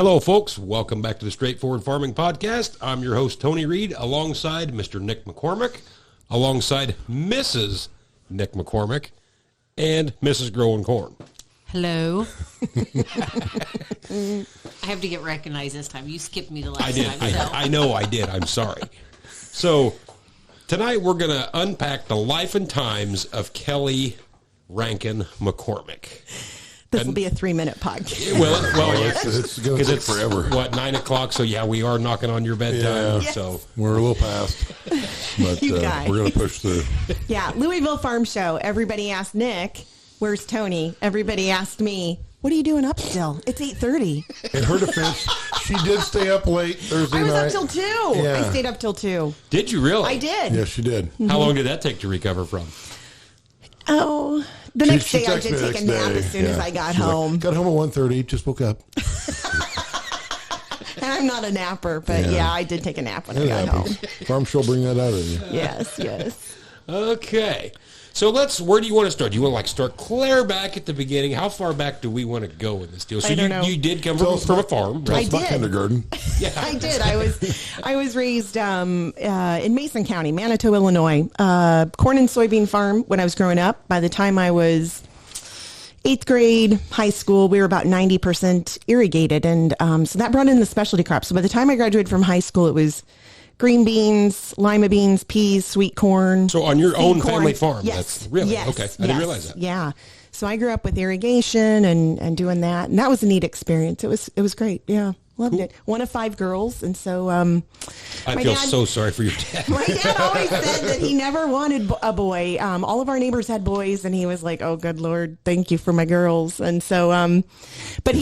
Hello, folks. Welcome back to the Straightforward Farming Podcast. I'm your host, Tony Reed, alongside Mr. Nick McCormick, alongside Mrs. Nick McCormick, and Mrs. Growing Corn. Hello. I have to get recognized this time. You skipped me the last time. I know I did. I'm sorry. So, tonight we're going to unpack the life and times of Rankin McCormick. This will be a 3-minute podcast. Well, it's going to take forever. What, 9 o'clock? So, yeah, we are knocking on your bedtime. Yeah. Yes. So We're a little past, but You we're guys. going to push through. Yeah, Louisville Farm Show. Everybody asked Nick, where's Tony? Everybody asked me, what are you doing up still? It's 8:30. In her defense, she did stay up late Thursday I was night. up till 2. Yeah. I stayed up till 2. did you really? I did. Yes, she did. How long did that take to recover from? Oh, the next She day I texted did me the take a next nap day. as soon as I got She's like, home. got home at 1:30, just woke up. And I'm not a napper, but yeah, I did take a nap when I got home. Farm Show will bring that out of you. Yes. Okay. So where do you want to start? Do you want to start clear back at the beginning? How far back do we want to go in this deal? So I don't know. you did come from a farm, Tell right? us about did. kindergarten. Yeah. I did. I was raised in Mason County, Manitou, Illinois. Corn and soybean farm when I was growing up. By the time I was 8th grade, high school, we were about 90% irrigated. And so that brought in the specialty crops. So by the time I graduated from high school, it was green beans, lima beans, peas, sweet corn. So on your seed own corn. family farm? Yes. That's really? Yes. Okay. I didn't realize that. Yeah. So I grew up with irrigation and doing that. And that was a neat experience. It was great. Yeah. Loved it. One of 5 girls. And so I my feel dad- so sorry for your dad. my dad always said that he never wanted a boy. All of our neighbors had boys, and he was like, "Oh, good Lord, thank you for my girls." And so, but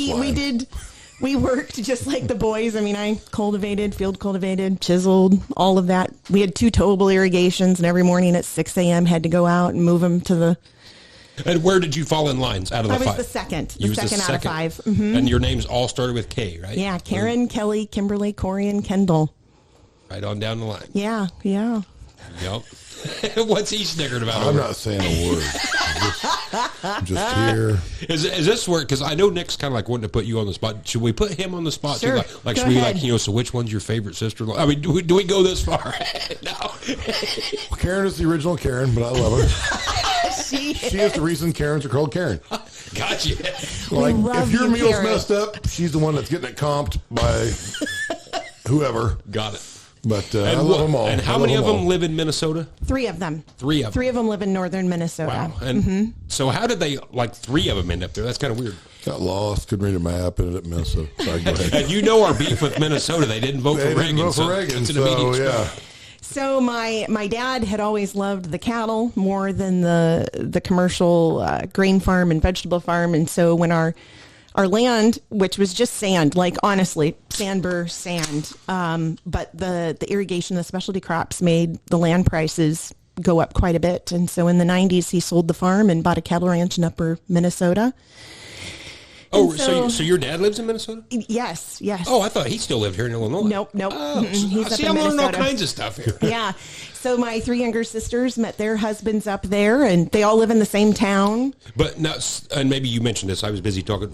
we worked just like the boys. I mean, I field cultivated, chiseled, all of that. We had 2 towable irrigations, and every morning at 6 a.m. had to go out and move them to the. And where did you fall in lines out of the 5? I was the second. You was second out of 5. And your names all started with K, right? Yeah, Karen, Kelly, Kimberly, Corey, and Kendall. Right on down the line. Yeah. Yep. What's he snickered about? I'm not saying a word. I'm just here. Is this where? Because I know Nick's kind of wanting to put you on the spot. Should we put him on the spot Sure. too? Go should we ahead. So which one's your favorite sister-in-law? I mean, do we go this far? No. Well, Karen is the original Karen, but I love her. She is the reason Karens are called Karen. Gotcha. Like, love if your you, meal's Karen. messed up, she's the one that's getting it comped by whoever. Got it. But I love them all. And how many of them live in Minnesota? 3 of them. 3 of them. 3 of them live in northern Minnesota. Wow. And so how did they, 3 of them end up there? That's kind of weird. Got lost, couldn't read a map, ended up in Minnesota. Sorry, go ahead. And you know our beef with Minnesota. They didn't vote They for didn't Reagan. vote for Reagan, it's an so immediate yeah. strike. So my dad had always loved the cattle more than the commercial grain farm and vegetable farm. And so when our land, which was just sand, honestly, sand, but the irrigation, the specialty crops made the land prices go up quite a bit. And so in the 90s, he sold the farm and bought a cattle ranch in upper Minnesota. Oh, And so your dad lives in Minnesota? Yes. Oh, I thought he still lived here in Illinois. Nope. Oh, He's up see, in I'm learning all Minnesota. kinds of stuff here. Yeah. So my 3 younger sisters met their husbands up there, and they all live in the same town. But now, and maybe you mentioned this. I was busy talking.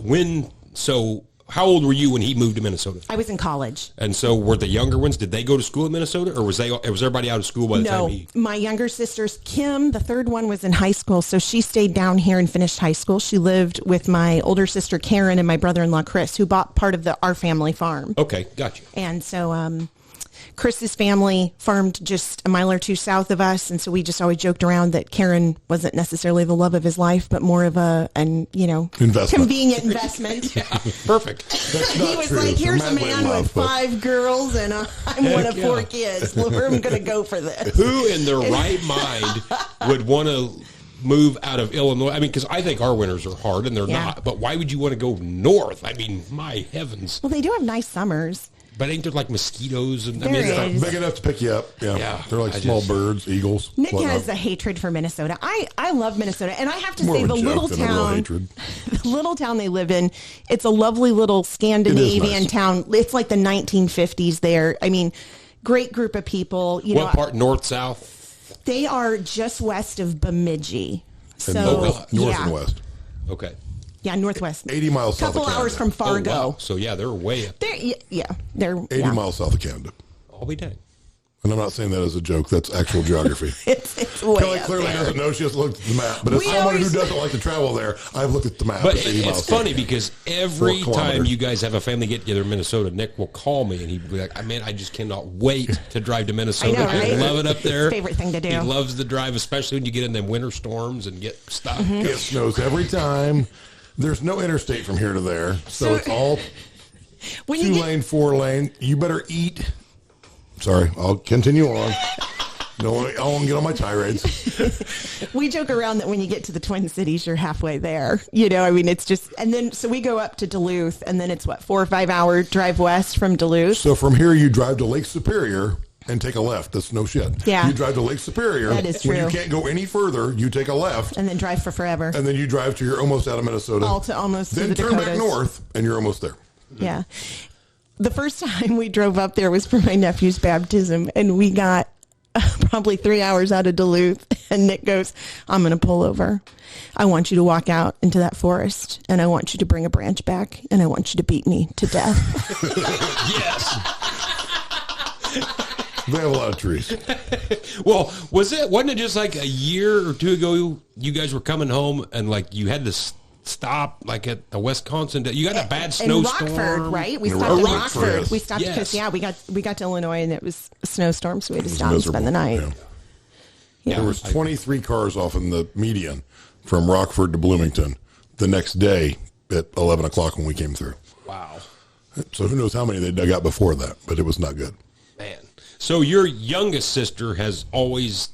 How old were you when he moved to Minnesota? I was in college. And so were the younger ones? Did they go to school in Minnesota, or was everybody out of school by the time he? My younger sisters, Kim, the third one, was in high school, so she stayed down here and finished high school. She lived with my older sister Karen and my brother-in-law Chris, who bought part of our family farm. Okay, gotcha. And so Chris's family farmed just a mile or 2 south of us, and so we just always joked around that Karen wasn't necessarily the love of his life, but more of Investment. convenient investment. Yeah, perfect. He was true. like, here's a Madly man love, with but- 5 girls, and I'm one of 4 kids. Where am I going to go for this? Who in their right mind would want to move out of Illinois? I mean, because I think our winters are hard, and they're Yeah. not. But why would you want to go north? I mean, my heavens. Well, they do have nice summers. But ain't there mosquitoes? And There it's is. Big enough to pick you up. Yeah. Yeah, They're like I small just- birds, eagles. Nick whatnot. has a hatred for Minnesota. I love Minnesota, and I have to More say of a the joke little than a real town, hatred. the little town they live in, it's a lovely little Scandinavian nice. town. It's like the 1950s there. I mean, great group of people. You know, what part? North, south? they are just west of Bemidji. So north yeah. and west. Okay. Yeah, northwest. 80 miles south of Couple Canada. hours from Fargo. Oh, wow. So, yeah, they're way up. They're 80 yeah. miles south of Canada. I'll be dang. And I'm not saying that as a joke. That's actual geography. It's way Kelly up clearly there. doesn't know. She has looked at the map. But as We someone always- who doesn't like to travel there, I've looked at the map. But It's 80 miles it's funny south. because every 4 time kilometers. you guys have a family get together in Minnesota, Nick will call me and he'd be like, "Man, I just cannot wait to drive to Minnesota. I know, right? I love it up there. It's his favorite thing to do. He loves the drive, especially when you get in them winter storms and get stuck. Mm-hmm. It snows every time. There's no interstate from here to there. So it's all When you 2 get, lane, 4 lane. You better eat. Sorry, I'll continue on. I want to get on my tirades. we joke around that when you get to the Twin Cities, you're halfway there. You know, I mean, it's just, and then, so we go up to Duluth, and then it's 4 or 5 hour drive west from Duluth. So from here, you drive to Lake Superior and take a left. That's no shit. Yeah. You drive to Lake Superior. That is When you true. can't go any further, you take a left, And then drive for forever. and then you drive to you're almost out of Minnesota. Almost to then the turn Dakotas. back north, and you're almost there. Yeah. The first time we drove up there was for my nephew's baptism, and we got probably 3 hours out of Duluth, and Nick goes, "I'm going to pull over. I want you to walk out into that forest, and I want you to bring a branch back, and I want you to beat me to death." Yes. They have a lot of trees. Well, wasn't it just like a year or two ago you guys were coming home and like you had to stop like at the Wisconsin? You got a bad In snowstorm. Rockford, right? We In stopped in Rockford, Rockford. yes. We stopped because Yes. we got to Illinois, and it was a snowstorm, so we had to It was stop and spend the night. miserable, Yeah. There was 23 cars off in the median from Rockford to Bloomington the next day at 11 o'clock when we came through. Wow. So who knows how many they dug out before that, but it was not good. Man. So your youngest sister has always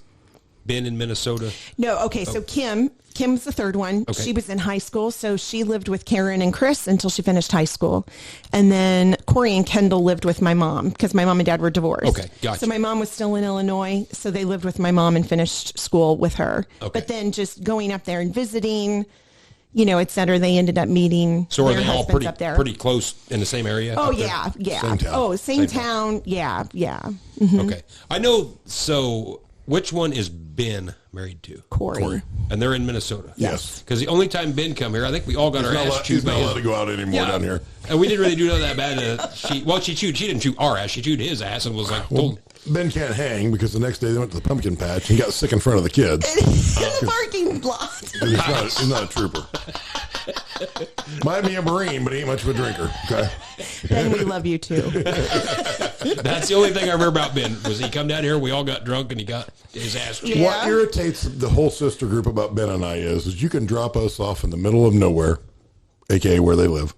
been in Minnesota? No, okay, so Kim's the third one. Okay. She was in high school, so she lived with Karen and Chris until she finished high school. And then Corey and Kendall lived with my mom because my mom and dad were divorced. Okay, gotcha. So my mom was still in Illinois, so they lived with my mom and finished school with her. Okay. But then just going up there and visiting, you know, et cetera, they ended up meeting So are their they all husbands up there. pretty close in the same area? Oh, up there? yeah. Same town. Oh, same town. Yeah. Mm-hmm. Okay. I know. So which one is Ben married to? Corey. And they're in Minnesota. Yes. Because the only time Ben come here, I think we all got our ass chewed He's by not him. allowed to go out anymore down here. And we didn't really do that bad. She didn't chew our ass. She chewed his ass and was like, told, Ben can't hang because the next day they went to the pumpkin patch and got sick in front of the kids. In the parking lot. He's not a trooper. Might be a Marine, but he ain't much of a drinker. Okay. Ben, we love you too. that's the only thing I remember about Ben was he come down here, we all got drunk and he got his ass chewed. Yeah. What irritates the whole sister group about Ben and I is you can drop us off in the middle of nowhere, aka where they live,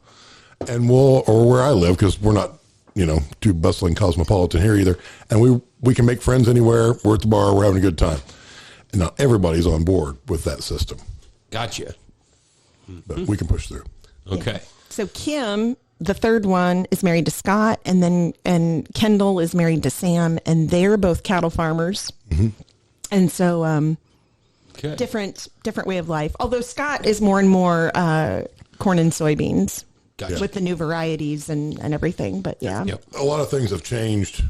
and or where I live because we're not, too bustling cosmopolitan here either, and we can make friends anywhere. We're at the bar, we're having a good time. And now everybody's on board with that system, Gotcha. but we can push through. Okay. So Kim, the third one, is married to Scott, and Kendall is married to Sam, and they're both cattle farmers. Mm-hmm. And so Okay. different way of life. Although Scott is more and more corn and soybeans Gotcha. with the new varieties and everything. But yeah. Yep. A lot of things have changed,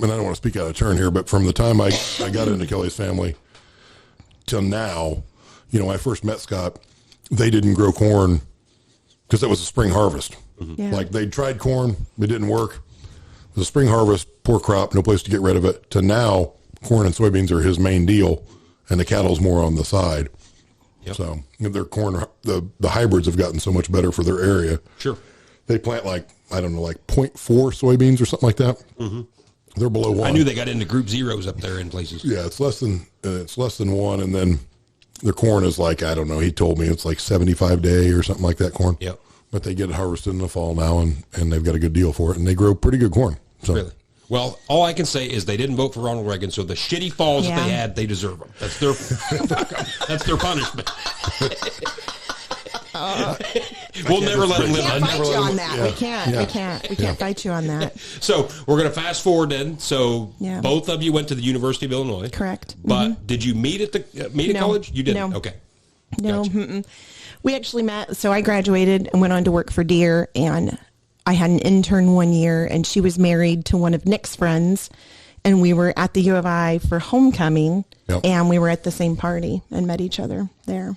and I don't want to speak out of turn here, but from the time I got into Kelly's family till now, when I first met Scott, they didn't grow corn because it was a spring harvest. Yeah. Like they tried corn, it didn't work. It was a spring harvest, poor crop, no place to get rid of it. To now, corn and soybeans are his main deal, and the cattle's more on the side. Yep. So their corn, the hybrids have gotten so much better for their area. Sure. They plant like 0.4 soybeans or something like that. Mm-hmm. They're below 1. I knew they got into group zeros up there in places. Yeah, it's less than 1, and then their corn is like, I don't know. He told me it's like 75 day or something like that corn. Yep. But they get it harvested in the fall now, and they've got a good deal for it, and they grow pretty good corn. So Really. Well, all I can say is they didn't vote for Ronald Reagan, so the shitty falls that Yeah. they had, they deserve them. That's their punishment. We'll never let them live. Can't fight never you let on him- that. yeah. We can't fight you on that. So we're going to fast forward then. So Yeah. both of you went to the University of Illinois. Correct. But did you meet at the No. college? You didn't. No. Okay. No, Gotcha. we actually met. So I graduated and went on to work for Deere, and I had an intern 1 year, and she was married to one of Nick's friends, and we were at the U of I for homecoming, Yep. and we were at the same party and met each other there.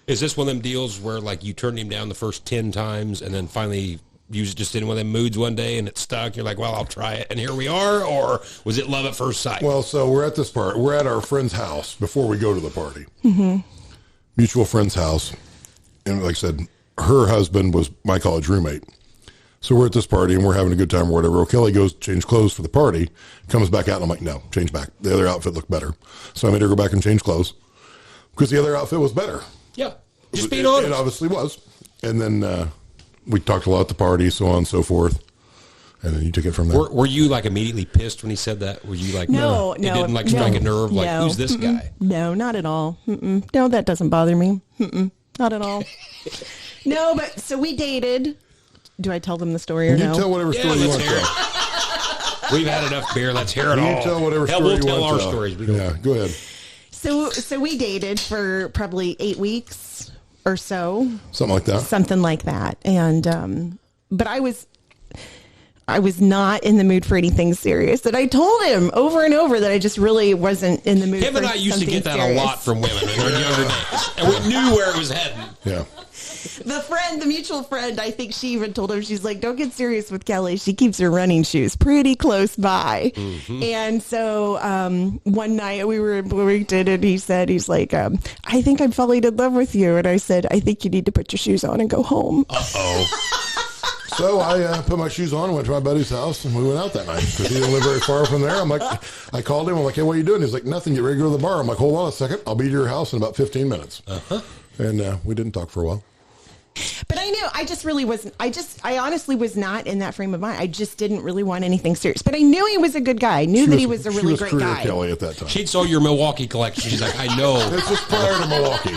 Is this one of them deals where like you turned him down the first 10 times and then finally you was just in one of them moods one day and it stuck? You're like, well, I'll try it, and here we are. Or was it love at first sight? Well, so we're at this part. We're at our friend's house before we go to the party. Mutual friend's house, and like I said, her husband was my college roommate. So we're at this party and we're having a good time or whatever. Well, Kelly goes to change clothes for the party, comes back out, and I'm like, no, change back. The other outfit looked better. So I made her go back and change clothes because the other outfit was better. Yeah, just being honest. It obviously was. And then we talked a lot at the party, so on and so forth. And then you took it from there. Were you like immediately pissed when he said that? Were you like, No, it didn't like strike a nerve? Like, no. who's this guy? No, not at all. No, that doesn't bother me. Not at all. No, but so we dated. Do I tell them the story or You no? tell whatever story you let's want to hear tell. it. We've had enough beer. Let's hear it all. You tell whatever Hell, story we'll you tell want our to tell. stories. We don't. Yeah, go ahead. So we dated for probably 8 weeks or so. Something like that. Something like that. And but I was not in the mood for anything serious. And I told him over and over that I just really wasn't in the mood Him for and I used to something get that serious. a lot from women in our younger days, and we knew where it was heading. Yeah. The mutual friend, I think she even told him, she's like, don't get serious with Kelly. She keeps her running shoes pretty close by. And so one night we were in Bloomington and he's like, I think I'm falling in love with you. And I said, I think you need to put your shoes on and go home. So I put my shoes on, went to my buddy's house, and we went out that night because he didn't live very far from there. I'm like, I called him. I'm like, hey, what are you doing? He's like, nothing. Get ready to go to the bar. I'm like, hold on a second. I'll be to your house in about 15 minutes. And we didn't talk for a while. But I knew, I just really wasn't, I honestly was not in that frame of mind. I just didn't really want anything serious. But I knew he was a good guy. I knew that he was a really great career guy. Kelly at that time. She saw your Milwaukee collection. She's like, I know. This was prior to Milwaukee.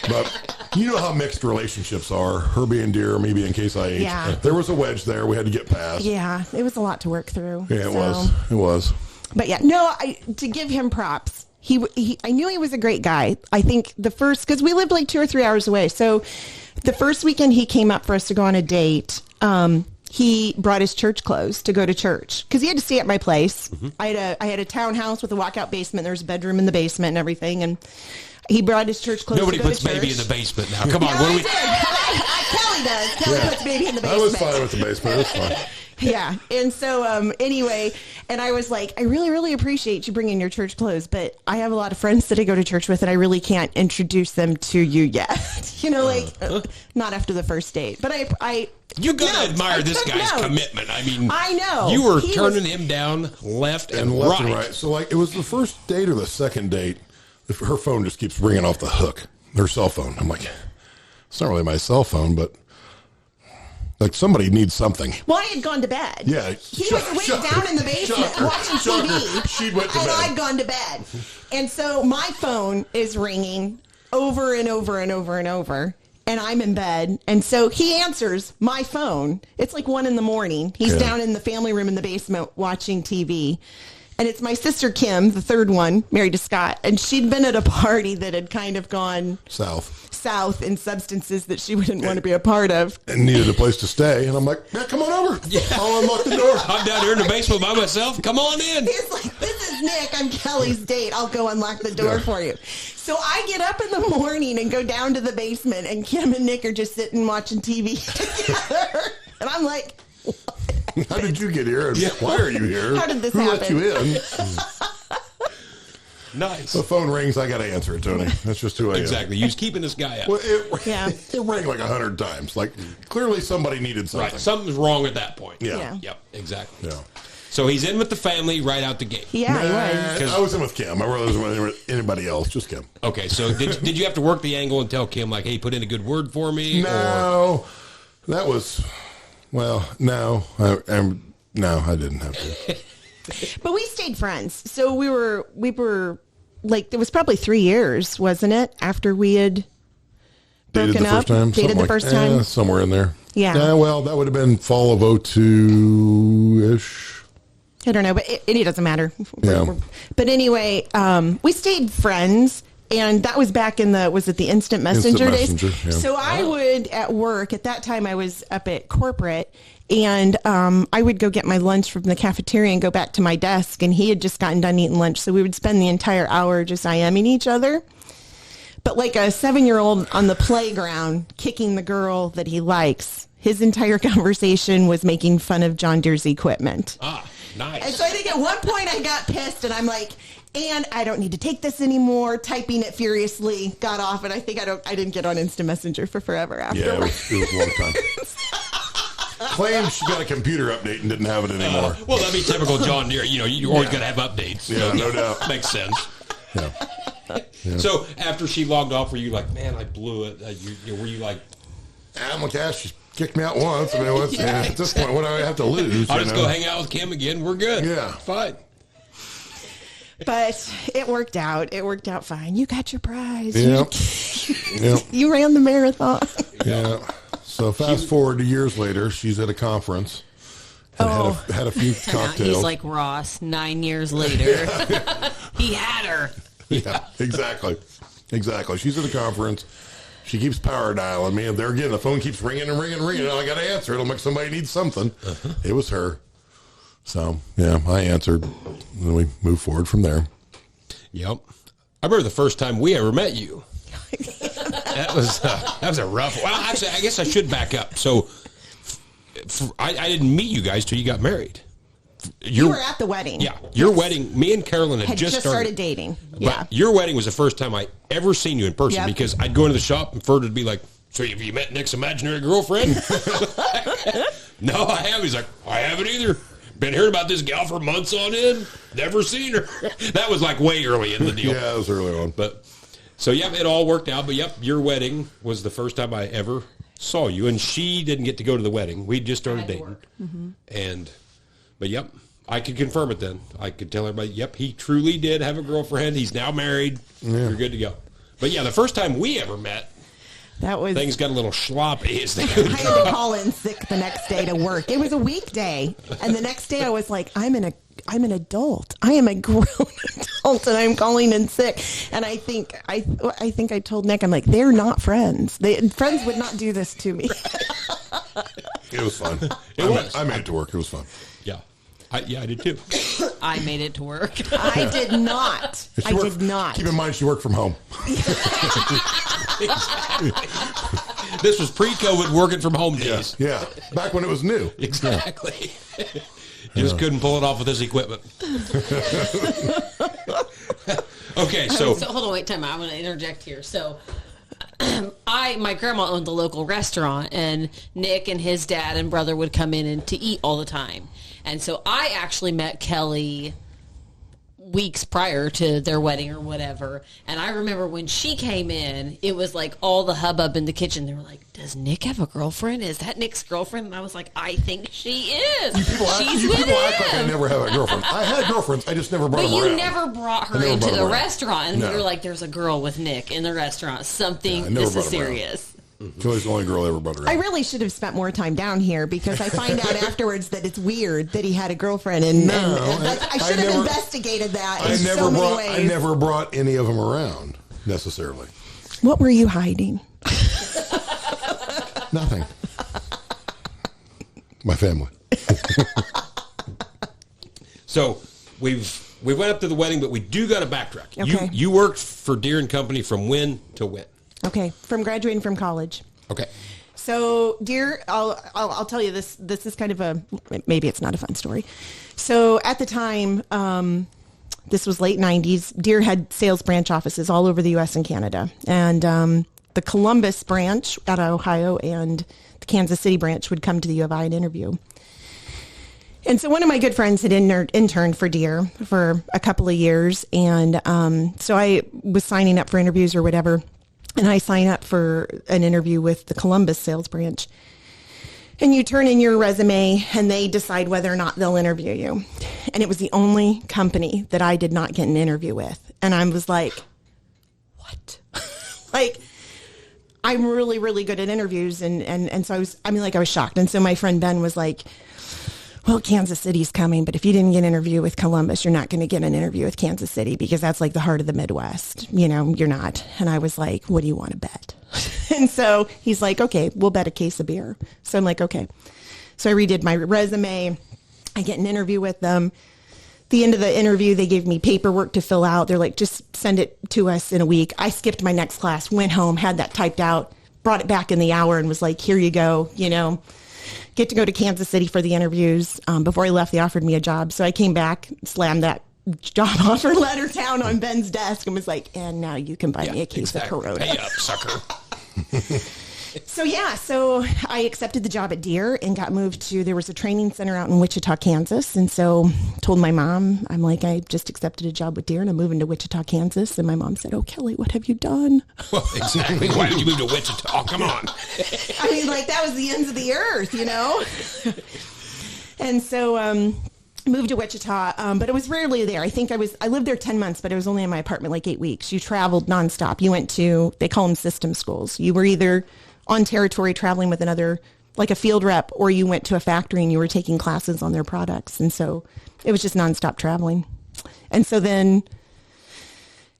But you know how mixed relationships are. Her being Deere, me being Case IH. Yeah. There was a wedge there we had to get past. Yeah, it was a lot to work through. Yeah, it So- was. It was. But yeah, no, to give him props. I knew he was a great guy. I think because we lived like 2 or 3 hours away. So the first weekend he came up for us to go on a date, he brought his church clothes to go to church because he had to stay at my place. I had a townhouse with a walkout basement. There was a bedroom in the basement and everything. And he brought his church clothes Nobody to go puts to church. baby in the basement now. Come on. Yeah, What do I we? did. Kelly does. Kelly puts baby in the I basement. was fine with the basement. It was fine. Yeah. And so anyway, and I was like, I really, really appreciate you bringing your church clothes, but I have a lot of friends that I go to church with and I really can't introduce them to you yet. Not after the first date. But You gotta admire I this took guy's notes. commitment. I mean, I know. You were He turning was- him down left and Left right. and right. So like it was the first date or the second date. Her phone just keeps ringing off the hook. Her cell phone. I'm like, it's not really my cell phone, but like somebody needs something. Well, I had gone to bed. Yeah. He was awake down in the basement Shocker. watching Shocker. TV. She went to and bed. I'd gone to bed. And so my phone is ringing over and over and over and over. And I'm in bed. And so he answers my phone. It's like 1 a.m. He's Yeah. down in the family room in the basement watching TV. And it's my sister Kim, the third one, married to Scott. And she'd been at a party that had kind of gone south in substances that she wouldn't want to be a part of. And needed a place to stay. And I'm like, yeah, come on over. Yeah. I'll unlock the door. I'm down here in the basement by myself. Come on in. He's like, this is Nick. I'm Kelly's date. I'll go unlock the door Yeah. for you. So I get up in the morning and go down to the basement, and Kim and Nick are just sitting watching TV together. And I'm like, How did you get here? And why are you here? How did this Who let happen? you in? Nice. The phone rings. I got to answer it, Tony. That's just who I am. Exactly. You was keeping this guy up. Well, Yeah. it rang like 100 times. Like clearly somebody needed something. Right. Something's wrong at that point. Yeah. Yeah. Yep. Exactly. Yeah. So he's in with the family right out the gate. yeah, he was. I was in with Kim. I wasn't with anybody else. Just Kim. Okay. So did you have to work the angle and tell Kim like, hey, put in a good word for me? Or No, that was no. No, I didn't have to. But we stayed friends. So we were like, it was probably 3 years, wasn't it? After we had Dated broken the up. first time. Dated the first time. Somewhere in there. Yeah. Well, that would have been fall of 02-ish. I don't know, but it doesn't matter. Yeah. But anyway, we stayed friends, and that was back in the Instant Messenger days. Messenger, yeah. So I would, at work, at that time I was up at corporate, and I would go get my lunch from the cafeteria and go back to my desk, and he had just gotten done eating lunch, so we would spend the entire hour just IMing each other. But like a 7-year-old on the playground kicking the girl that he likes, his entire conversation was making fun of John Deere's equipment. Ah, nice. And so I think at one point I got pissed and I'm like, and I don't need to take this anymore, typing it furiously, got off, and I think I didn't get on Instant Messenger for forever after. Yeah, it was a long time. Claims she got a computer update and didn't have it anymore. Well, that'd be typical John Deere. You always got to have updates. Yeah, no doubt. Makes sense. Yeah. Yeah. So after she logged off, were you like, man, I blew it? Were you like, I'm like, yeah, she kicked me out once. I mean, at this point, what do I have to lose? I'll just go hang out with Kim again. We're good. Yeah. Fine. But it worked out. It worked out fine. You got your prize. Yep. Yep. You ran the marathon. Yeah. So fast forward to years later, she's at a conference and had a few cocktails. He's like Ross, 9 years later. He had her. Yeah, exactly. Exactly. She's at a conference. She keeps power dialing me, and there again, the phone keeps ringing and ringing and ringing. And I got to answer. It'll make somebody need something. It was her. So, yeah, I answered. And then we moved forward from there. Yep. I remember the first time we ever met you. That was a rough. Well, actually, I guess I should back up. So, I didn't meet you guys till you got married. You were at the wedding. Yeah, your wedding. Me and Carolyn had just started dating. Yeah, but your wedding was the first time I ever seen you in person because I'd go into the shop and Ferd would be like, "So have you met Nick's imaginary girlfriend?" No, I haven't. He's like, "I haven't either. Been hearing about this gal for months on end. Never seen her." That was like way early in the deal. Yeah, it was early on. But so it all worked out. But your wedding was the first time I ever saw you, and she didn't get to go to the wedding. We just started dating, But I could confirm it then. I could tell everybody, he truly did have a girlfriend. He's now married. Yeah. You're good to go. But the first time we ever met, things got a little sloppy. I had to call in sick the next day to work. It was a weekday, and the next day I was like, I'm an adult. I am a grown adult, and I'm calling in sick. And I think I told Nick, I'm like, they're not friends. Friends would not do this to me. It was fun. I made it to work. It was fun. Yeah. I did too. I made it to work. I did not. Did not. Keep in mind, she worked from home. Exactly. This was pre-COVID working from home days. Yeah. Back when it was new. Exactly. Just couldn't pull it off with this equipment. Okay, so hold on, wait, time. I'm going to interject here. So, my grandma owned the local restaurant, and Nick and his dad and brother would come in and to eat all the time. And so I actually met Kelly weeks prior to their wedding or whatever. And I remember when she came in, it was like all the hubbub in the kitchen. They were like, does Nick have a girlfriend? Is that Nick's girlfriend? And I was like, I think she is. You people act like I never have a girlfriend. I had girlfriends. I just never brought them around. But you never brought her into the restaurant. And we were like, there's a girl with Nick in the restaurant. This is serious. Kelly's the only girl I ever brought around. I really should have spent more time down here because I find out afterwards that it's weird that he had a girlfriend, and I should have investigated that in so many ways. I never brought any of them around necessarily. What were you hiding? Nothing. My family. So we went up to the wedding, but we do got to backtrack. Okay. You worked for Deere and Company from when to when? Okay, from graduating from college. Okay. So, Deere, I'll tell you this. This is kind of maybe it's not a fun story. So, at the time, this was late '90s. Deere had sales branch offices all over the U.S. and Canada, and the Columbus branch out of Ohio and the Kansas City branch would come to the U of I and interview. And so one of my good friends had interned for Deere for a couple of years, and so I was signing up for interviews or whatever. And I sign up for an interview with the Columbus sales branch. And you turn in your resume, and they decide whether or not they'll interview you. And it was the only company that I did not get an interview with. And I was like, what? Like, I'm really, really good at interviews. And so I was shocked. And so my friend Ben was like, well, Kansas City's coming, but if you didn't get an interview with Columbus, you're not going to get an interview with Kansas City because that's like the heart of the Midwest. You're not. And I was like, what do you want to bet? And so he's like, okay, we'll bet a case of beer. So I'm like, okay. So I redid my resume. I get an interview with them. the end of the interview, they gave me paperwork to fill out. They're like, just send it to us in a week. I skipped my next class, went home, had that typed out, brought it back in the hour and was like, here you go, get to go to Kansas City for the interviews. Before I left, they offered me a job. So I came back, slammed that job offer letter down on Ben's desk and was like, and now you can buy me a case of Corona. Pay up, sucker. So I accepted the job at Deere and got moved to, there was a training center out in Wichita, Kansas. And so told my mom, I'm like, I just accepted a job with Deere and I'm moving to Wichita, Kansas. And my mom said, oh, Kelly, what have you done? Well, exactly. Why did you move to Wichita? Oh, come on. I mean, like that was the ends of the earth, And so, moved to Wichita, but it was rarely there. I think I lived there 10 months, but I was only in my apartment like 8 weeks. You traveled nonstop. You went to, they call them system schools. You were either on territory traveling with another, like a field rep, or you went to a factory and you were taking classes on their products. And so it was just nonstop traveling. And so then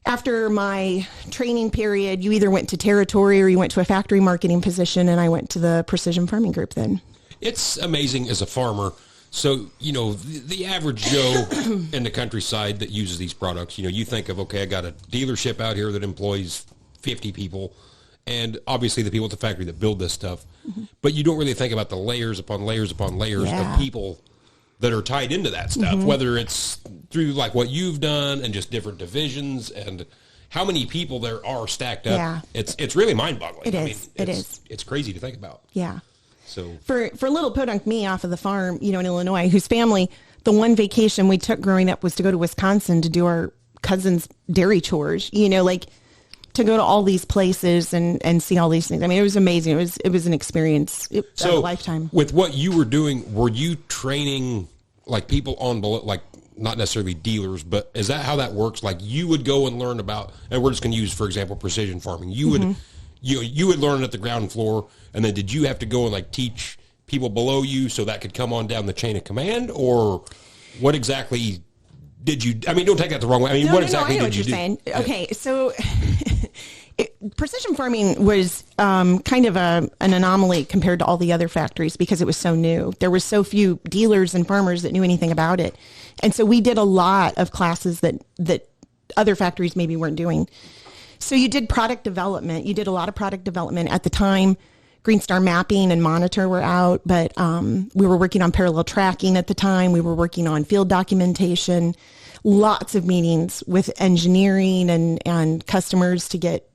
after my training period, you either went to territory or you went to a factory marketing position. And I went to the precision farming group then. It's amazing as a farmer. So, the average Joe in the countryside that uses these products, you think of, okay, I got a dealership out here that employs 50 people, and obviously the people at the factory that build this stuff, but you don't really think about the layers upon layers upon layers of people that are tied into that stuff, whether it's through like what you've done and just different divisions and how many people there are stacked up. Yeah. It's really mind-boggling. It is. It is. It's crazy to think about. Yeah. So for little podunk me off of the farm, in Illinois, whose family, the one vacation we took growing up was to go to Wisconsin to do our cousin's dairy chores, to go to all these places and see all these things. I mean, it was amazing. It was an experience of a lifetime. With what you were doing, were you training like people on below, like not necessarily dealers, but is that how that works? Like you would go and learn about, and we're just going to use, for example, precision farming. You would, you would learn at the ground floor, and then did you have to go and like teach people below you so that could come on down the chain of command, or what exactly did you? I mean, don't take that the wrong way. I mean, what exactly did you do? Saying. Okay, so precision farming was kind of an anomaly compared to all the other factories because it was so new. There were so few dealers and farmers that knew anything about it, and so we did a lot of classes that other factories maybe weren't doing. So you did product development. You did a lot of product development at the time. Green Star Mapping and Monitor were out, but we were working on parallel tracking at the time. We were working on field documentation, lots of meetings with engineering and customers to get,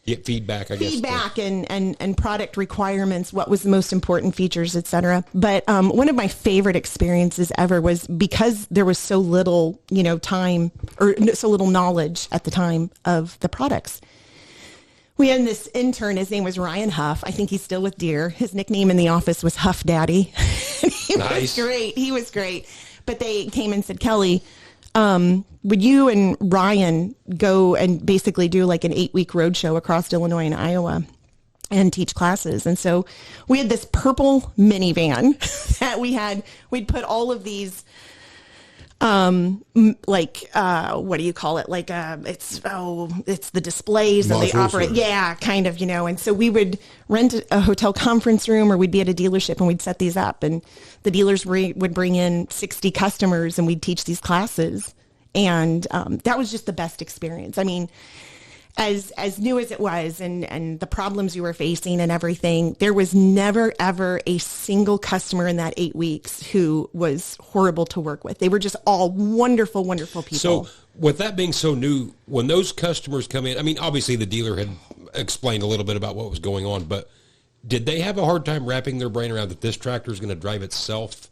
Get feedback, I guess. Feedback and product requirements, what was the most important features, et cetera. But one of my favorite experiences ever was because there was so little, time or so little knowledge at the time of the products. We had this intern, his name was Ryan Huff. I think he's still with Deere. His nickname in the office was Huff Daddy. He was great. He was great. But they came and said, Kelly, would you and Ryan go and basically do like an 8-week road show across Illinois and Iowa and teach classes? And so we had this purple minivan that we'd put all of these, what do you call it? Like, it's the displays that they operate. Yeah, kind of, And so we would rent a hotel conference room or we'd be at a dealership and we'd set these up and the dealers would bring in 60 customers and we'd teach these classes. And, that was just the best experience. I mean, as new as it was and the problems you were facing and everything, there was never, ever a single customer in that 8 weeks who was horrible to work with. They were just all wonderful, wonderful people. So with that being so new, when those customers come in, I mean, obviously the dealer had explained a little bit about what was going on, but did they have a hard time wrapping their brain around that this tractor is going to drive itself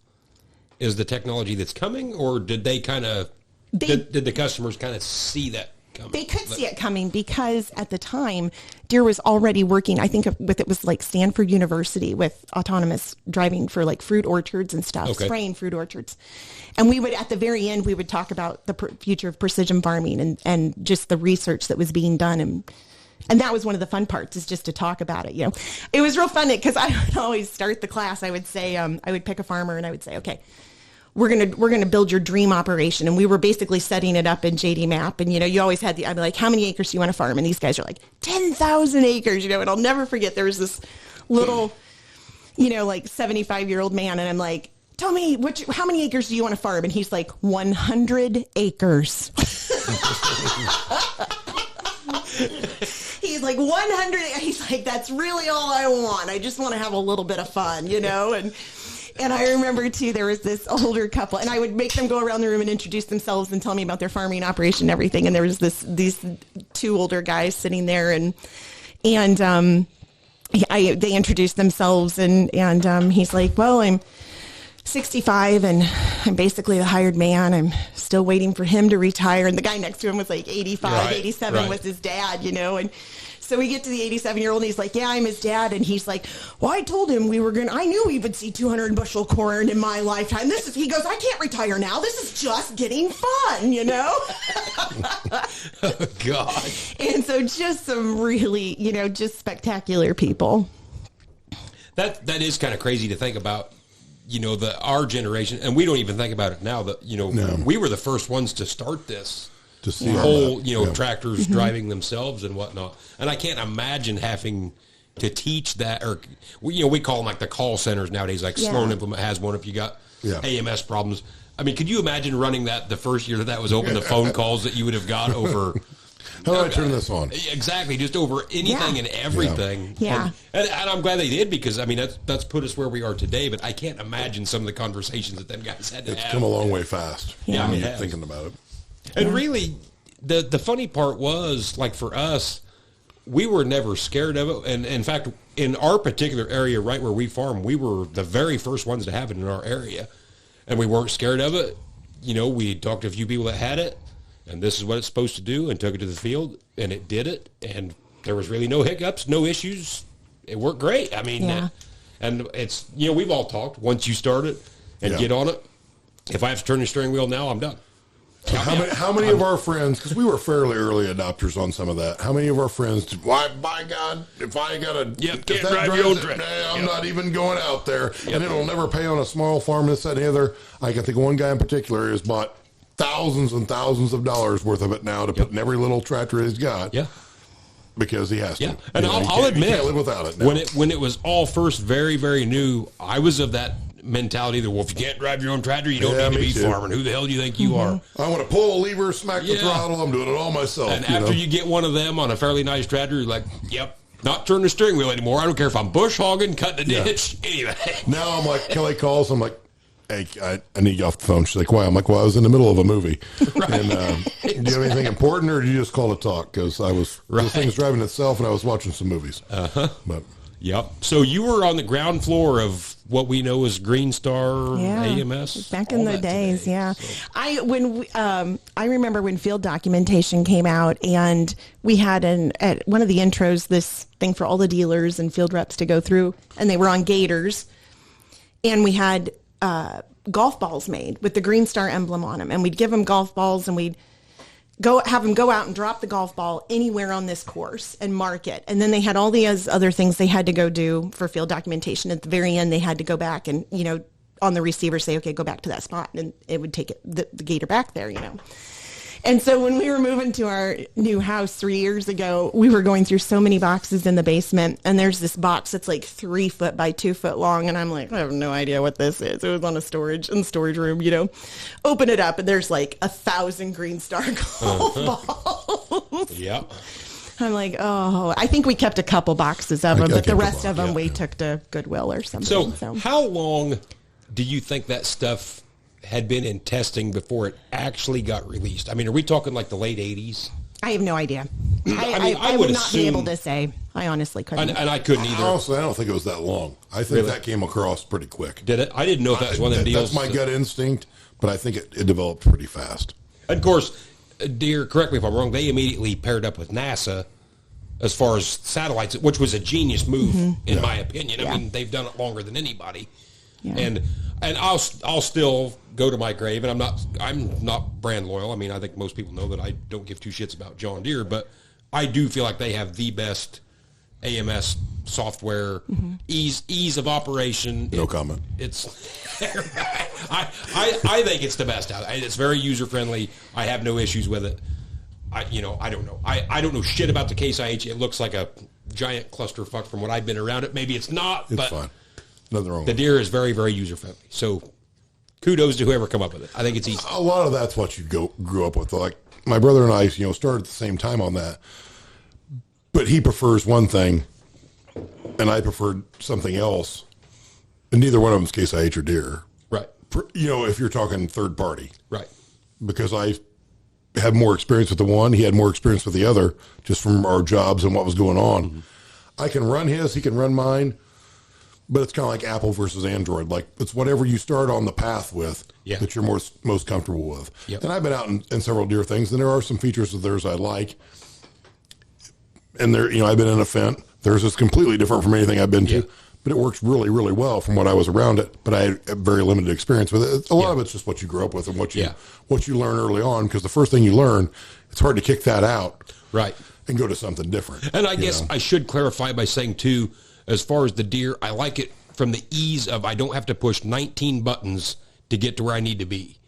is the technology that's coming, or did they kind of, did the customers kind of see that? They could see it coming because at the time, Deere was already working, I think it was like Stanford University with autonomous driving for like fruit orchards and stuff, spraying fruit orchards. And we would, at the very end, we would talk about the future of precision farming and just the research that was being done. And that was one of the fun parts, is just to talk about it. It was real fun because I would always start the class. I would say, I would pick a farmer and I would say, okay, we're gonna build your dream operation, and we were basically setting it up in JD Map. And you always had I'd be like, how many acres do you want to farm? And these guys are like 10,000 acres. And I'll never forget. There was this little, like 75-year-old man, and I'm like, tell me, how many acres do you want to farm? And he's like, 100 acres. He's like, 100. He's like, that's really all I want. I just want to have a little bit of fun, you know? And I remember, too, there was this older couple, and I would make them go around the room and introduce themselves and tell me about their farming operation and everything. And there was these two older guys sitting there, and they introduced themselves, and he's like, well, I'm 65, and I'm basically the hired man. I'm still waiting for him to retire. And the guy next to him was like 85, 87 was his dad, you know, and so we get to the 87-year-old, and he's like, yeah, I'm his dad. And he's like, well, I told him I knew we would see 200 bushel corn in my lifetime. He goes, I can't retire now. This is just getting fun, you know? Oh, God. And so just some really, you know, just spectacular people. That is kind of crazy to think about, you know, our generation, and we don't even think about it now, that, you know, we were the first ones to start this. To see whole, you know, tractors driving themselves and whatnot. And I can't imagine having to teach that, or, you know, we call them like the call centers nowadays, like Sloan Implement has one if you got AMS problems. I mean, could you imagine running that the first year that was open, the phone calls that you would have got over? How do I turn this on? Exactly, just over anything and everything. Yeah. And I'm glad they did, because, I mean, that's put us where we are today, but I can't imagine some of the conversations that them guys had to have. It's come a long way fast. Yeah, I mean, thinking about it. And really, the funny part was, like, for us, we were never scared of it. And in fact, in our particular area, right where we farm, we were the very first ones to have it in our area. And we weren't scared of it. You know, we talked to a few people that had it, and this is what it's supposed to do, and took it to the field, and it did it. And there was really no hiccups, no issues. It worked great. I mean, and it's, you know, we've all talked, once you start it and get on it, if I have to turn the steering wheel now, I'm done. How many of our friends, because we were fairly early adopters on some of that, how many of our friends, why, by God, if I got to, can't drive your own tractor. I'm not even going out there, and it'll never pay on a small farm, this, that, and the other. I can think of one guy in particular who has bought thousands and thousands of dollars worth of it now to put in every little tractor he's got. Yeah. Because he has to. Yeah. And I'll admit, you can't live without it now. When it was all first very, very new, I was of that mentality that, well, if you can't drive your own tractor, you don't need to be farming. Who the hell do you think you are? I want to pull a lever, smack the throttle. I'm doing it all myself. And after you get one of them on a fairly nice tractor, you're like, yep, not turning the steering wheel anymore. I don't care if I'm bush hogging, cutting a ditch, anything. Now I'm like, Kelly calls, I'm like, hey, I need you off the phone. She's like, why? I'm like, well, I was in the middle of a movie. And do you have anything important, or did you just call to talk? Because this thing's driving itself, and I was watching some movies. But yep. So you were on the ground floor of what we know as Green Star AMS back in the days. Today, so. I remember when field documentation came out, and we had at one of the intros this thing for all the dealers and field reps to go through, and they were on gators, and we had golf balls made with the Green Star emblem on them, and we'd give them golf balls, and we'd have them go out and drop the golf ball anywhere on this course and mark it. And then they had all these other things they had to go do for field documentation. At the very end, they had to go back and, you know, on the receiver say, okay, go back to that spot. And it would take the gator back there, you know. And so when we were moving to our new house 3 years ago, we were going through so many boxes in the basement. And there's this box that's like 3 foot by 2 foot long. And I'm like, I have no idea what this is. It was on in the storage room, you know. Open it up, and there's like 1,000 Green Star golf balls. Yep. I'm like, oh, I think we kept a couple boxes of them, but the rest of them we took to Goodwill or something. So how long do you think that stuff had been in testing before it actually got released? I mean, are we talking like the late 80s? I have no idea. I would not be able to say. I honestly couldn't. And I couldn't either. Honestly, I don't think it was that long. I think that came across pretty quick. Did it? I didn't know if that was one of them deals. That's my gut instinct, but I think it developed pretty fast. And of course, Deere, correct me if I'm wrong, they immediately paired up with NASA as far as satellites, which was a genius move, in my opinion. I mean, they've done it longer than anybody. Yeah. And I'll still go to my grave, and I'm not brand loyal. I mean, I think most people know that I don't give two shits about John Deere, but I do feel like they have the best AMS software, ease of operation. No comment. It's I think it's the best out. It's very user friendly. I have no issues with it. I don't know. I don't know shit about the Case IH. It looks like a giant clusterfuck from what I've been around it. Maybe it's not, but fine. Nothing wrong. The Deere is very, very user friendly. So kudos to whoever come up with it. I think it's easy. A lot of that's what you grew up with. Like my brother and I, started at the same time on that. But he prefers one thing, and I preferred something else. In neither one of them's case, I ate your deer. Right. If you're talking third party. Right. Because I had more experience with the one, he had more experience with the other, just from our jobs and what was going on. Mm-hmm. I can run his, he can run mine, but it's kind of like Apple versus Android. Like, it's whatever you start on the path with that you're most comfortable with. Yep. And I've been out in several deer things, and there are some features of theirs I like. And there, I've been in a fence. Theirs is completely different from anything I've been to, but it works really, really well from what I was around it. But I had very limited experience with it. A lot of it's just what you grew up with and what you learn early on. Because the first thing you learn, it's hard to kick that out, right, and go to something different. And I guess I should clarify by saying too, as far as the deer, I like it from the ease of I don't have to push 19 buttons to get to where I need to be.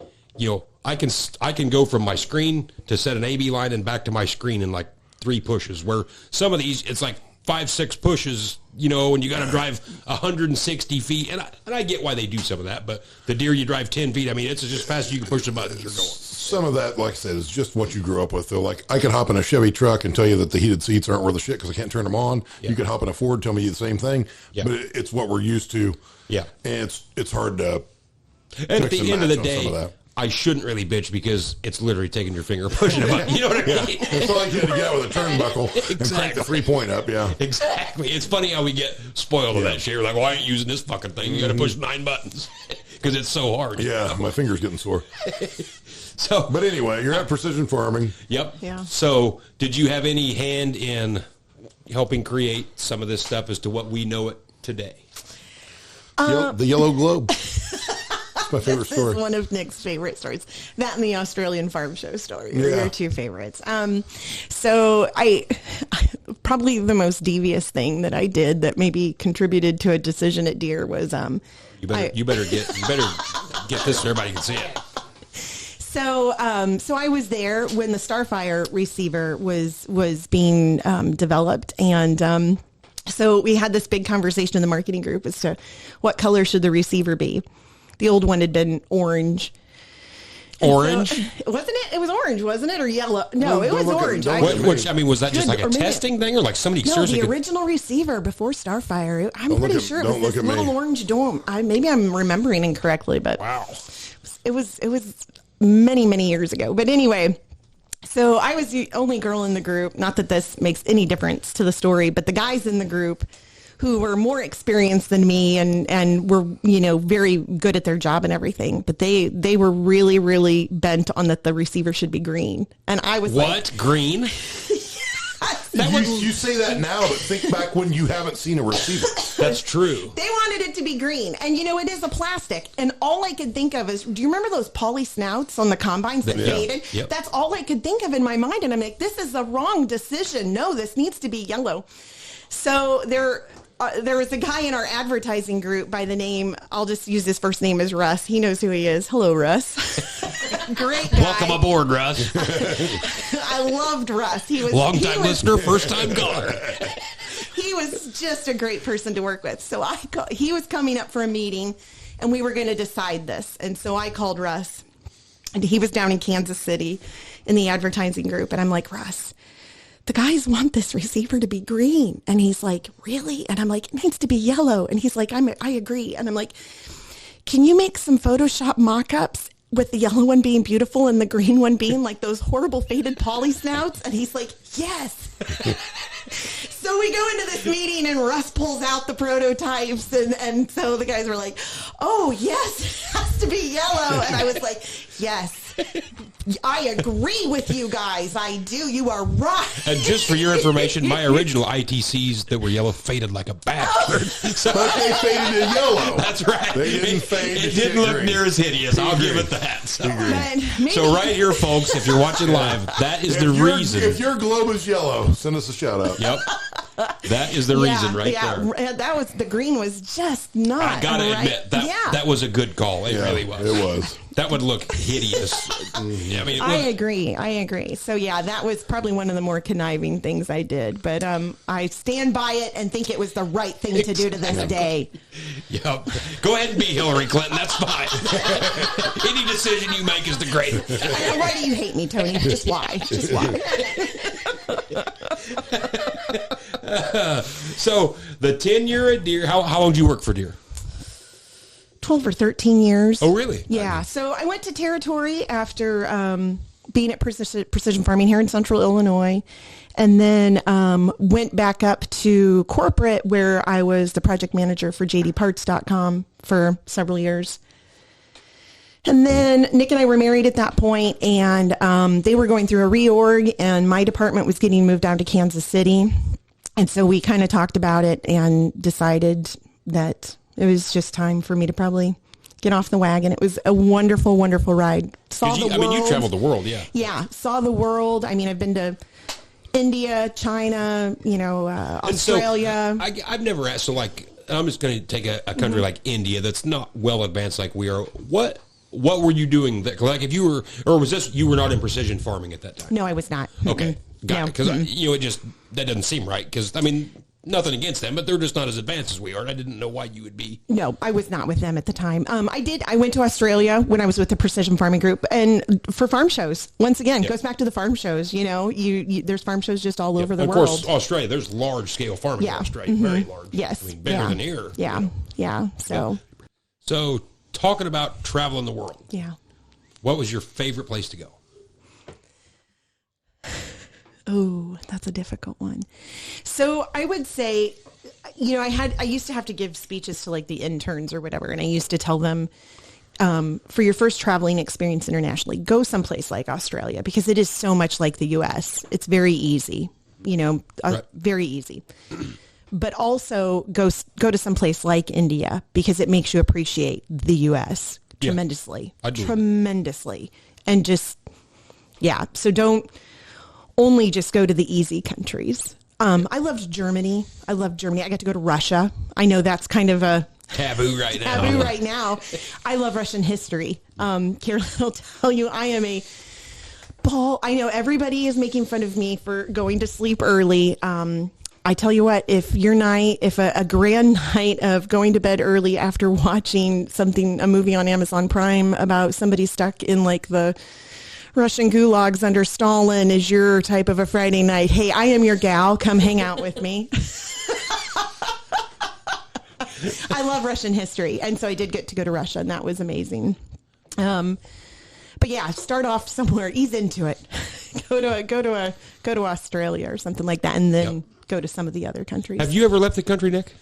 I can go from my screen to set an AB line and back to my screen in like 3 pushes. Where some of these, it's like 5-6 pushes, and you got to drive 160 feet. And I get why they do some of that, but the deer, you drive 10 feet. I mean, it's just fast as you can push the button. You're going. Some of that, like I said, is just what you grew up with. Though, like I could hop in a Chevy truck and tell you that the heated seats aren't worth a shit because I can't turn them on. Yeah. You could hop in a Ford, tell me the same thing. Yeah. But it's what we're used to. Yeah, and it's hard to. And at the end of the day, I shouldn't really bitch because it's literally taking your finger and pushing a button. You know what I mean? It's not like you had to get out with a turnbuckle and crank the 3-point up. Yeah, exactly. It's funny how we get spoiled with that shit. We're like, well, I ain't using this fucking thing. You got to push 9 buttons because it's so hard. Yeah, my finger's getting sore. But anyway, you're at Precision Farming. Yep. Yeah. So, did you have any hand in helping create some of this stuff as to what we know it today? The Yellow Globe. My favorite story. Is one of Nick's favorite stories. That and the Australian Farm Show story are your 2 favorites. So I probably the most devious thing that I did that maybe contributed to a decision at Deere was you better get this so everybody can see it. So I was there when the Starfire receiver was being developed, and so we had this big conversation in the marketing group as to what color should the receiver be. The old one had been orange. Orange? So, wasn't it? It was orange, wasn't it? Or yellow? No, it was orange. Was that just like a testing thing, or like somebody seriously? No, the original receiver before Starfire. I'm pretty sure it was this little orange dome. Maybe I'm remembering incorrectly, but wow, it was many, many years ago. But anyway, so I was the only girl in the group. Not that this makes any difference to the story, but the guys in the group who were more experienced than me and were, very good at their job and everything. But they were really, really bent on that the receiver should be green. And I was what? Green? You say that now, but think back when you haven't seen a receiver. That's true. They wanted it to be green. And, it is a plastic. And all I could think of is, do you remember those poly snouts on the combines that faded? Yep. That's all I could think of in my mind. And I'm like, this is the wrong decision. No, this needs to be yellow. So there was a guy in our advertising group by the name, I'll just use his first name as Russ. He knows who he is. Hello, Russ. Great guy. Welcome aboard, Russ. I loved Russ. He was long-time listener, first-time caller. He was just a great person to work with. So he was coming up for a meeting, and we were going to decide this. And so I called Russ, and he was down in Kansas City in the advertising group. And I'm like, Russ, the guys want this receiver to be green. And he's like, really? And I'm like, it needs to be yellow. And he's like, I agree. And I'm like, can you make some Photoshop mock-ups with the yellow one being beautiful and the green one being like those horrible faded poly snouts? And he's like, yes. So we go into this meeting and Russ pulls out the prototypes. And so the guys were like, oh, yes, it has to be yellow. And I was like, yes. I agree with you guys. I do. You are right. And just for your information, my original ITCs that were yellow faded like a bastard. So, but they faded in yellow. That's right. They didn't fade. It didn't look near as hideous. I'll give it that. So right here, folks, if you're watching live, that is the reason. If your globe is yellow, send us a shout out. Yep. That is the reason right there. That was, the green was just not I gotta right. admit, that was a good call. It really was. It was. That would look hideous. Yeah, I mean, I agree. So yeah, that was probably one of the more conniving things I did, but I stand by it and think it was the right thing to do to this day. Yep. Go ahead and be Hillary Clinton. That's fine. Any decision you make is the greatest. Why do you hate me, Tony? Just why? Just why? So the 10 year at Deere, how long did you work for Deere? 12 or 13 years. Oh, really? Yeah. So I went to Territory after being at Precision Farming here in Central Illinois, and then went back up to corporate where I was the project manager for JDParts.com for several years. And then Nick and I were married at that point, and they were going through a reorg, and my department was getting moved down to Kansas City. And so we kind of talked about it and decided that it was just time for me to probably get off the wagon. It was a wonderful, wonderful ride. Saw the world. I mean, you traveled the world, yeah. Yeah, saw the world. I mean, I've been to India, China, Australia. So I've never asked. So, like, I'm just going to take a country like India that's not well advanced like we are. What were you doing? Like, if you were, or was this you were not in precision farming at that time? No, I was not. Okay, got it. Because that doesn't seem right. Because I mean, nothing against them, but they're just not as advanced as we are. And I didn't know why you would be. No, I was not with them at the time. I went to Australia when I was with the Precision Farming Group, and for farm shows. Once again, goes back to the farm shows. You know, there's farm shows just all over the world. Of course, Australia. There's large scale farming in Australia, very large. Yes, I mean, bigger than here. Yeah, yeah. So talking about traveling the world. Yeah. What was your favorite place to go? Oh, that's a difficult one. So I would say, I used to have to give speeches to like the interns or whatever. And I used to tell them, for your first traveling experience internationally, go someplace like Australia, because it is so much like the US. It's very easy, very easy. But also go to someplace like India, because it makes you appreciate the US tremendously, tremendously. And just, so don't only just go to the easy countries. I loved Germany. I got to go to Russia. I know that's kind of a taboo right now. I love Russian history. Carolyn will tell you I am a ball. I know everybody is making fun of me for going to sleep early. I tell you what, if a grand night of going to bed early after watching a movie on Amazon Prime about somebody stuck in like the Russian gulags under Stalin is your type of a Friday night, hey, I am your gal. Come hang out with me. I love Russian history. And so I did get to go to Russia, and that was amazing. But yeah, start off somewhere, ease into it. Go to Australia or something like that, and then go to some of the other countries. Have you ever left the country, Nick?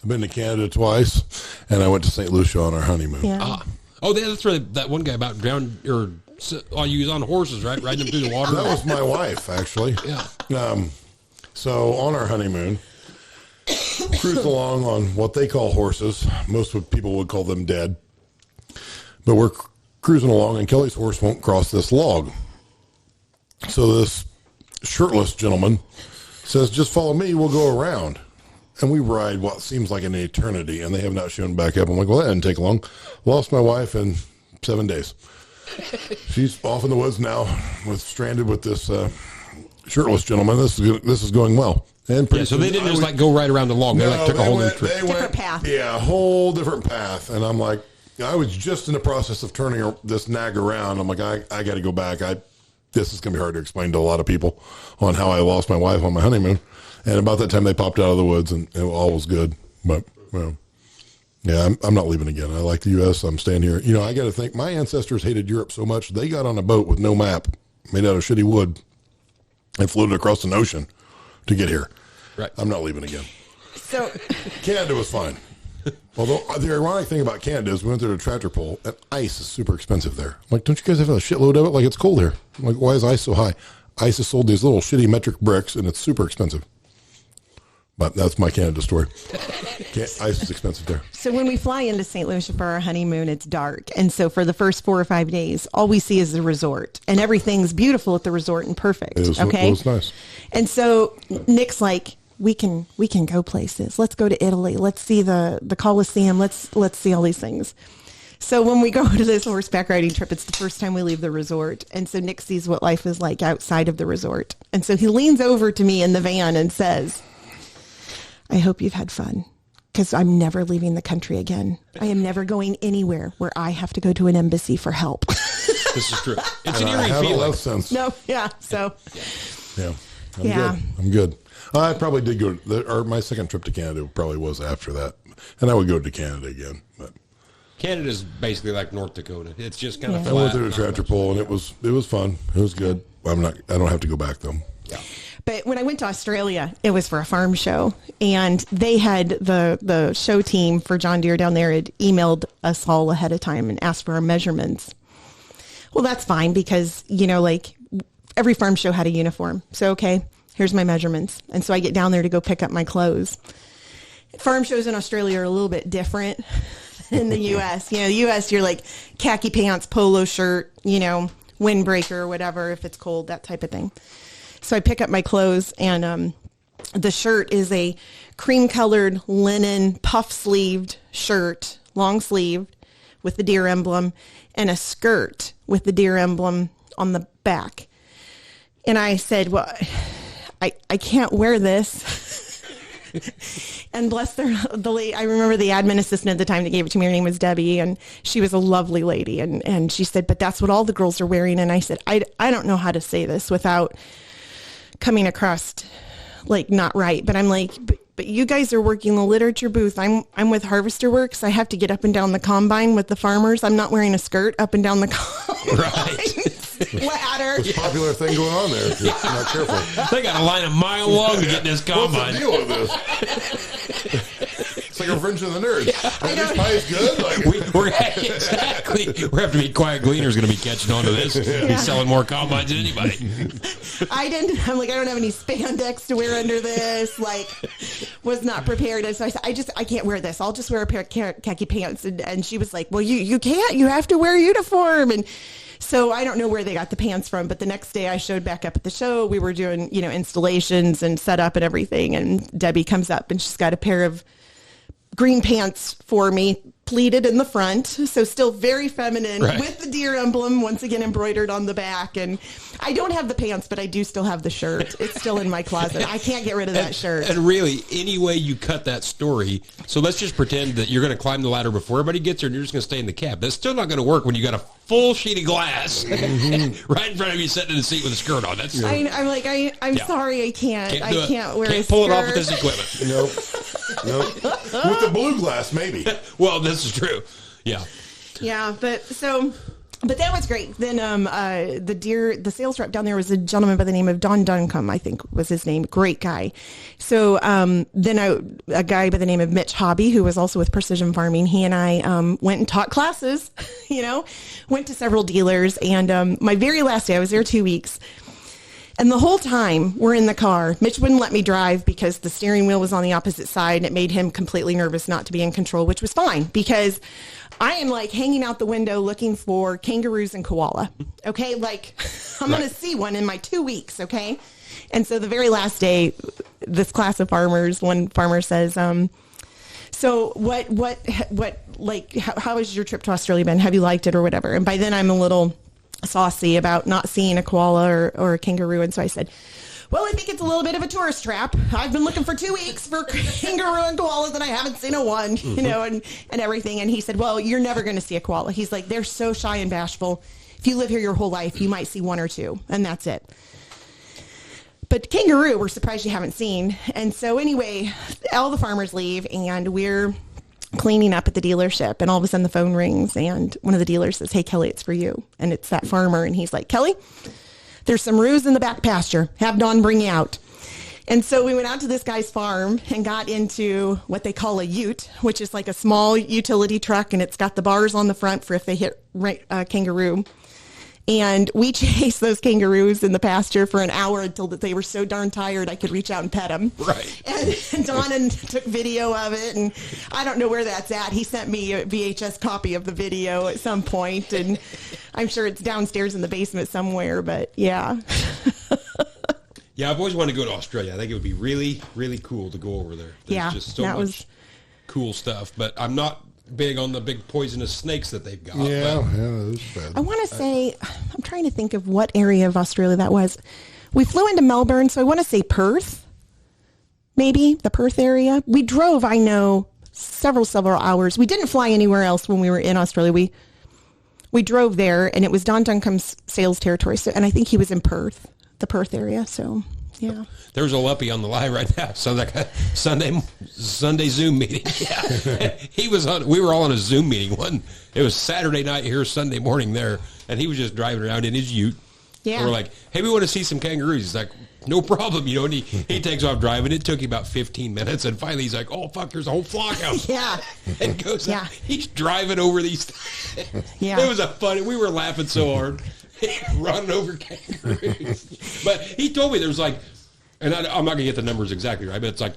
I've been to Canada twice, and I went to St. Lucia on our honeymoon. Yeah. Oh, that's right. That one guy about drowned or you was on horses, right? Riding them through the water. That was my wife, actually. Yeah. So on our honeymoon, cruised along on what they call horses. Most people would call them dead. But we're cruising along, and Kelly's horse won't cross this log. So this shirtless gentleman says, just follow me, we'll go around. And we ride what seems like an eternity, and they have not shown back up. I'm like, well, that didn't take long. Lost my wife in 7 days. She's off in the woods now, stranded with this shirtless gentleman. This is going well. And so they didn't just go right around the log. No, they took a whole new trip. Different path. Yeah, a whole different path. And I'm like, I was just in the process of turning this nag around. I'm like, I got to go back. This is going to be hard to explain to a lot of people on how I lost my wife on my honeymoon. And about that time, they popped out of the woods, and all was good. But, yeah, I'm not leaving again. I like the U.S. I'm staying here. I got to think, my ancestors hated Europe so much, they got on a boat with no map, made out of shitty wood, and floated across an ocean to get here. Right. I'm not leaving again. So Canada was fine. Although the ironic thing about Canada is we went there to tractor pull, and ice is super expensive there. I'm like, don't you guys have a shitload of it? Like, it's cold here. I'm like, why is ice so high? Ice is sold these little shitty metric bricks, and it's super expensive. But that's my Canada story. Ice is expensive there. So when we fly into St. Lucia for our honeymoon, it's dark. And so for the first 4 or 5 days, all we see is the resort. And everything's beautiful at the resort and perfect. It was okay? It was nice. And so Nick's like, we can go places. Let's go to Italy. Let's see the Colosseum. Let's see all these things. So when we go to this horseback riding trip, it's the first time we leave the resort. And so Nick sees what life is like outside of the resort. And so he leans over to me in the van and says, I hope you've had fun, because I'm never leaving the country again. I am never going anywhere where I have to go to an embassy for help. This is true. It's an eerie I feeling. love sense. No, yeah. So, Yeah. Yeah. I'm good. I probably did go, or my second trip to Canada probably was after that. And I would go to Canada again. But Canada's basically like North Dakota. It's just kind of Yeah. I went flat. through the tractor pull, and it was fun. It was good. I don't have to go back though. Yeah. but when I went to Australia, it was for a farm show, and they had the show team for John Deere down there had emailed us all ahead of time and asked for our measurements. Well, that's fine because, like every farm show had a uniform. So, okay, here's my measurements. And so I get down there to go pick up my clothes. Farm shows in Australia are a little bit different than the U.S. The U.S., you're like khaki pants, polo shirt, windbreaker or whatever, if it's cold, that type of thing. So I pick up my clothes, and the shirt is a cream-colored linen puff-sleeved shirt, long-sleeved, with the Deere emblem, and a skirt with the Deere emblem on the back. And I said, well, I can't wear this. And bless the lady, I remember the admin assistant at the time that gave it to me. Her name was Debbie, and she was a lovely lady. And she said, but that's what all the girls are wearing. And I said, I don't know how to say this without coming across like not right. But I'm like, but you guys are working the literature booth. I'm with Harvester Works. I have to get up and down the combine with the farmers. I'm not wearing a skirt up and down the combine. Right. Ladder. It's a popular thing going on there. If you're not careful. They got a line a mile long to get in this What's combine. the deal with this? It's like a Fringe of the Nerds. Are these pies good? Like, We're exactly. We're have to be quiet. Gleaner's going to be catching on to this. He's selling more combines than anybody. I'm like, I don't have any spandex to wear under this. Like, was not prepared. And so I said, I can't wear this. I'll just wear a pair of khaki pants. And she was like, well, you can't. You have to wear a uniform. And so I don't know where they got the pants from, but the next day I showed back up at the show. We were doing, installations and setup and everything. And Debbie comes up and she's got a pair of green pants for me, pleated in the front. So still very feminine, right, with the Deere emblem once again embroidered on the back. And I don't have the pants, but I do still have the shirt. It's still in my closet. I can't get rid of that shirt. And really, any way you cut that story, so let's just pretend that you're going to climb the ladder before everybody gets there and you're just going to stay in the cab. That's still not going to work when you got a full sheet of glass right in front of you sitting in the seat with a skirt on. That's I'm like, I'm sorry, I can't. do I it. can't wear Can't a skirt. pull it off with this equipment. Nope. With the blue glass, maybe. Well, this is true. Yeah. Yeah, but that was great. Then the sales rep down there was a gentleman by the name of Don Duncombe, I think was his name. Great guy. So then a guy by the name of Mitch Hobby, who was also with Precision Farming, he and I went and taught classes, went to several dealers. And my very last day, I was there 2 weeks. And the whole time we're in the car, Mitch wouldn't let me drive because the steering wheel was on the opposite side, and it made him completely nervous not to be in control, which was fine because I am like hanging out the window looking for kangaroos and koala. Okay. Like I'm going to see one in my 2 weeks. Okay. And so the very last day, this class of farmers, one farmer says, so how has your trip to Australia been? Have you liked it or whatever? And by then I'm a little saucy about not seeing a koala or a kangaroo. And so I said, well, I think it's a little bit of a tourist trap. I've been looking for 2 weeks for kangaroo and koalas and I haven't seen a one, and everything. And he said, well, you're never going to see a koala. He's like, they're so shy and bashful. If you live here your whole life, you might see one or two, and that's it. But kangaroo, we're surprised you haven't seen. And so anyway, all the farmers leave and we're cleaning up at the dealership, and all of a sudden the phone rings and one of the dealers says, hey, Kelly, it's for you. And it's that farmer. And he's like, Kelly, there's some roos in the back pasture. Have Dawn bring you out. And so we went out to this guy's farm and got into what they call a ute, which is like a small utility truck, and it's got the bars on the front for if they hit kangaroo. And we chased those kangaroos in the pasture for an hour until they were so darn tired I could reach out and pet them. Right. And Don took video of it, and I don't know where that's at. He sent me a VHS copy of the video at some point, and I'm sure it's downstairs in the basement somewhere, but yeah. Yeah, I've always wanted to go to Australia. I think it would be really, really cool to go over there. There's just so much cool stuff. But I'm not big on the big poisonous snakes that they've got. Yeah, that's bad. I want to say, I'm trying to think of what area of Australia that was. We flew into Melbourne, so I want to say Perth, maybe the Perth area. We drove, I know, several hours. We didn't fly anywhere else when we were in Australia. We drove there, and it was Don Duncombe's sales territory. So, and I think he was in Perth, the Perth area. So, yeah. There's a Luppy on the line right now. So like a Sunday Zoom meeting. Yeah, he was on. We were all on a Zoom meeting. It was Saturday night here, Sunday morning there, and he was just driving around in his ute. Yeah, and we're like, hey, we want to see some kangaroos. He's like, no problem, And he takes off driving. It took him about 15 minutes, and finally he's like, oh fuck, there's a whole flock out. Yeah, and goes. Yeah, he's driving over these. Yeah, it was a funny. We were laughing so hard. Running over kangaroos. But he told me there's like, and I'm not going to get the numbers exactly right, but it's like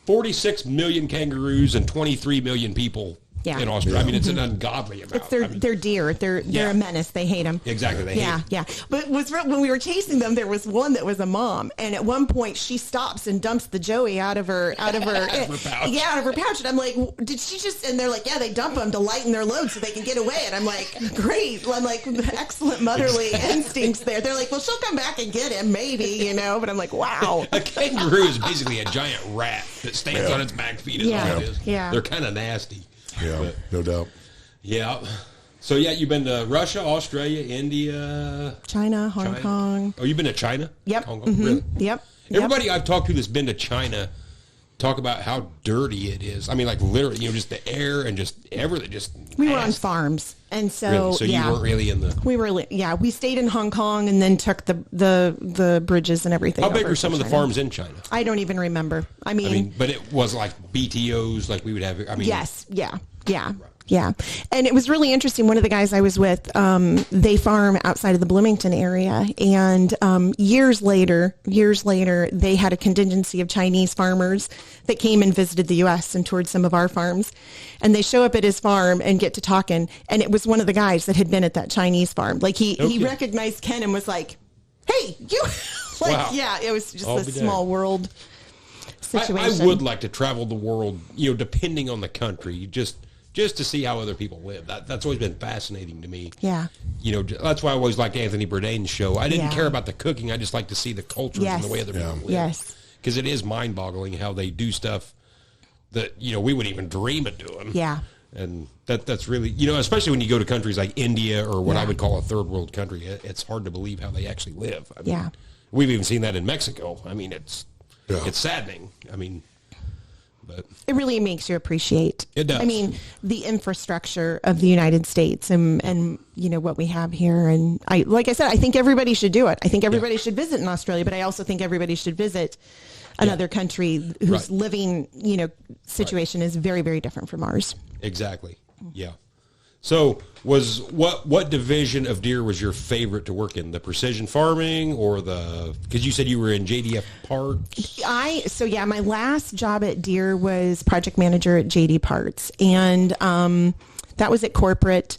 46 million kangaroos and 23 million people in Australia. I mean, it's an ungodly amount. They're deer. They're a menace. They hate them. Exactly. They hate them. Yeah. But when we were chasing them, there was one that was a mom, and at one point she stops and dumps the joey out of her pouch. Yeah, out of her pouch. And I'm like, did she just? And they're like, yeah, they dump them to lighten their load so they can get away. And I'm like, great. I'm like, excellent motherly instincts there. They're like, well, she'll come back and get him, maybe, But I'm like, wow. A kangaroo is basically a giant rat that stands on its back feet. Is all it is. Yeah. They're kind of nasty. Yeah, no doubt. Yeah. So, you've been to Russia, Australia, India. China, Hong Kong. Oh, you've been to China? Yep. Hong Kong? Really? Yep. Everybody I've talked to that's been to China talk about how dirty it is. I mean, like literally, just the air and just everything. We were on farms, and so really? So you weren't really in the. We were, we stayed in Hong Kong and then took the bridges and everything. How big were some of the farms in China? I don't even remember. I mean, but it was like BTOs, like we would have. I mean, yes, yeah. Yeah. And it was really interesting. One of the guys I was with, they farm outside of the Bloomington area. And years later, they had a contingency of Chinese farmers that came and visited the U.S. and toured some of our farms. And they show up at his farm and get to talking. And it was one of the guys that had been at that Chinese farm. Like he recognized Ken and was like, hey, you. Wow. Yeah, it was just a small world situation. I would like to travel the world, depending on the country, just to see how other people live. That's always been fascinating to me. Yeah. That's why I always liked Anthony Bourdain's show. I didn't care about the cooking. I just like to see the cultures and the way other people live. Yes. Because it is mind-boggling how they do stuff that, we wouldn't even dream of doing. Yeah. And that's really, especially when you go to countries like India or what I would call a third world country, it's hard to believe how they actually live. I mean, we've even seen that in Mexico. I mean, it's saddening. I mean, but it really makes you appreciate. It does. I mean, the infrastructure of the United States and what we have here. And like I said, I think everybody should do it. I think everybody should visit in Australia, but I also think everybody should visit another country whose living, situation is very, very different from ours. Exactly. Yeah. So was what division of Deere was your favorite to work in? The precision farming or because you said you were in JDF Parts? My last job at Deere was project manager at JD Parts, and that was at corporate.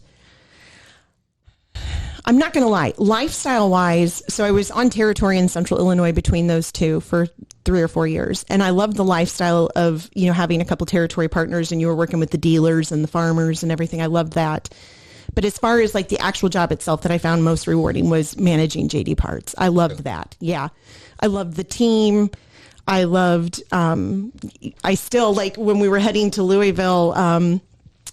I'm not going to lie, lifestyle wise. So I was on territory in Central Illinois between those two for 3 or 4 years. And I loved the lifestyle of, having a couple territory partners and you were working with the dealers and the farmers and everything. I loved that. But as far as like the actual job itself that I found most rewarding was managing JD Parts. I loved that. Yeah. I loved the team. I loved, I still like when we were heading to Louisville,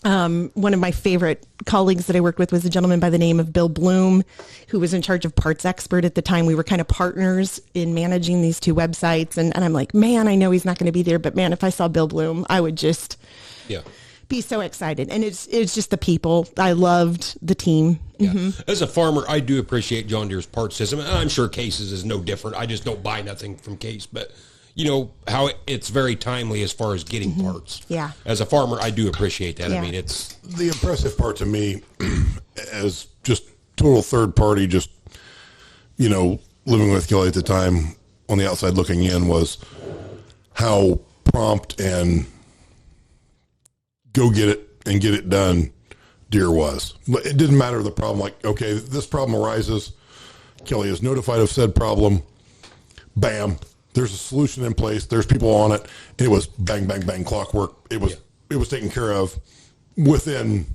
one of my favorite colleagues that I worked with was a gentleman by the name of Bill Bloom, who was in charge of Parts Expert at the time. We were kind of partners in managing these two websites. And I'm like, man, I know he's not going to be there, but man, if I saw Bill Bloom, I would just be so excited. And it's just the people. I loved the team. Yeah. Mm-hmm. As a farmer, I do appreciate John Deere's parts system. And I'm sure Case's is no different. I just don't buy nothing from Case, but how it's very timely as far as getting parts. Yeah. As a farmer, I do appreciate that. Yeah. I mean, it's the impressive part to me as just total third party, just, living with Kelly at the time on the outside looking in was how prompt and go get it and get it done Deere was. But it didn't matter the problem. Like, okay, this problem arises. Kelly is notified of said problem. bam, there's a solution in place. There's people on it. It was bang, bang, bang, clockwork. It was taken care of within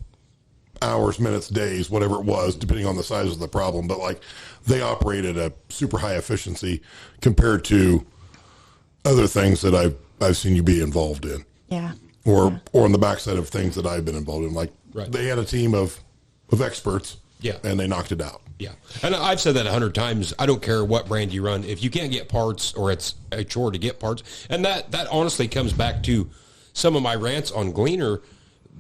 hours, minutes, days, whatever it was, depending on the size of the problem. But like they operate at a super high efficiency compared to other things that I've seen you be involved in. Yeah. Or on the backside of things that I've been involved in. Like they had a team of experts. Yeah. And they knocked it out. Yeah. And I've said that 100 times. I don't care what brand you run. If you can't get parts or it's a chore to get parts, and that honestly comes back to some of my rants on Gleaner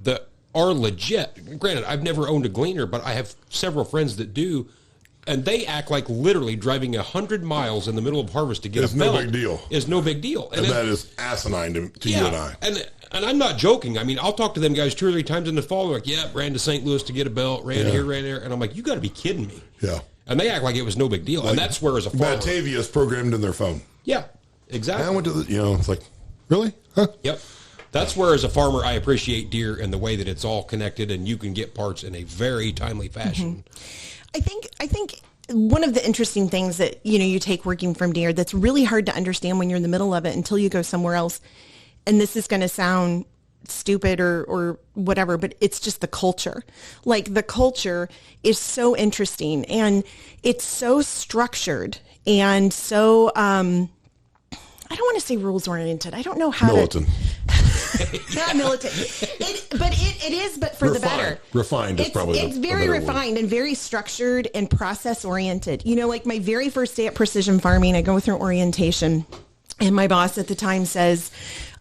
that are legit. Granted, I've never owned a Gleaner, but I have several friends that do, and they act like literally driving 100 miles in the middle of harvest to get a belt no big deal. Is no big deal. And that is asinine to you and I. And I'm not joking. I mean, I'll talk to them guys 2 or 3 times in the fall. They're like, yeah, ran to St. Louis to get a belt, ran here, ran there. And I'm like, you got to be kidding me. Yeah. And they act like it was no big deal. Like, and that's where, as a farmer. Batavia is programmed in their phone. Yeah, exactly. And I went to it's like, really? Huh? Yep. That's where, as a farmer, I appreciate Deere and the way that it's all connected and you can get parts in a very timely fashion. Mm-hmm. I think one of the interesting things that, you take working from Deere that's really hard to understand when you're in the middle of it until you go somewhere else. And this is going to sound stupid or whatever, but it's just the culture. Like the culture is so interesting and it's so structured and so, I don't want to say rules oriented. I don't know how militant. Not militant. It is, but for the better. Refined is probably It's very refined and very structured and process oriented. Like my very first day at Precision Farming, I go through orientation and my boss at the time says,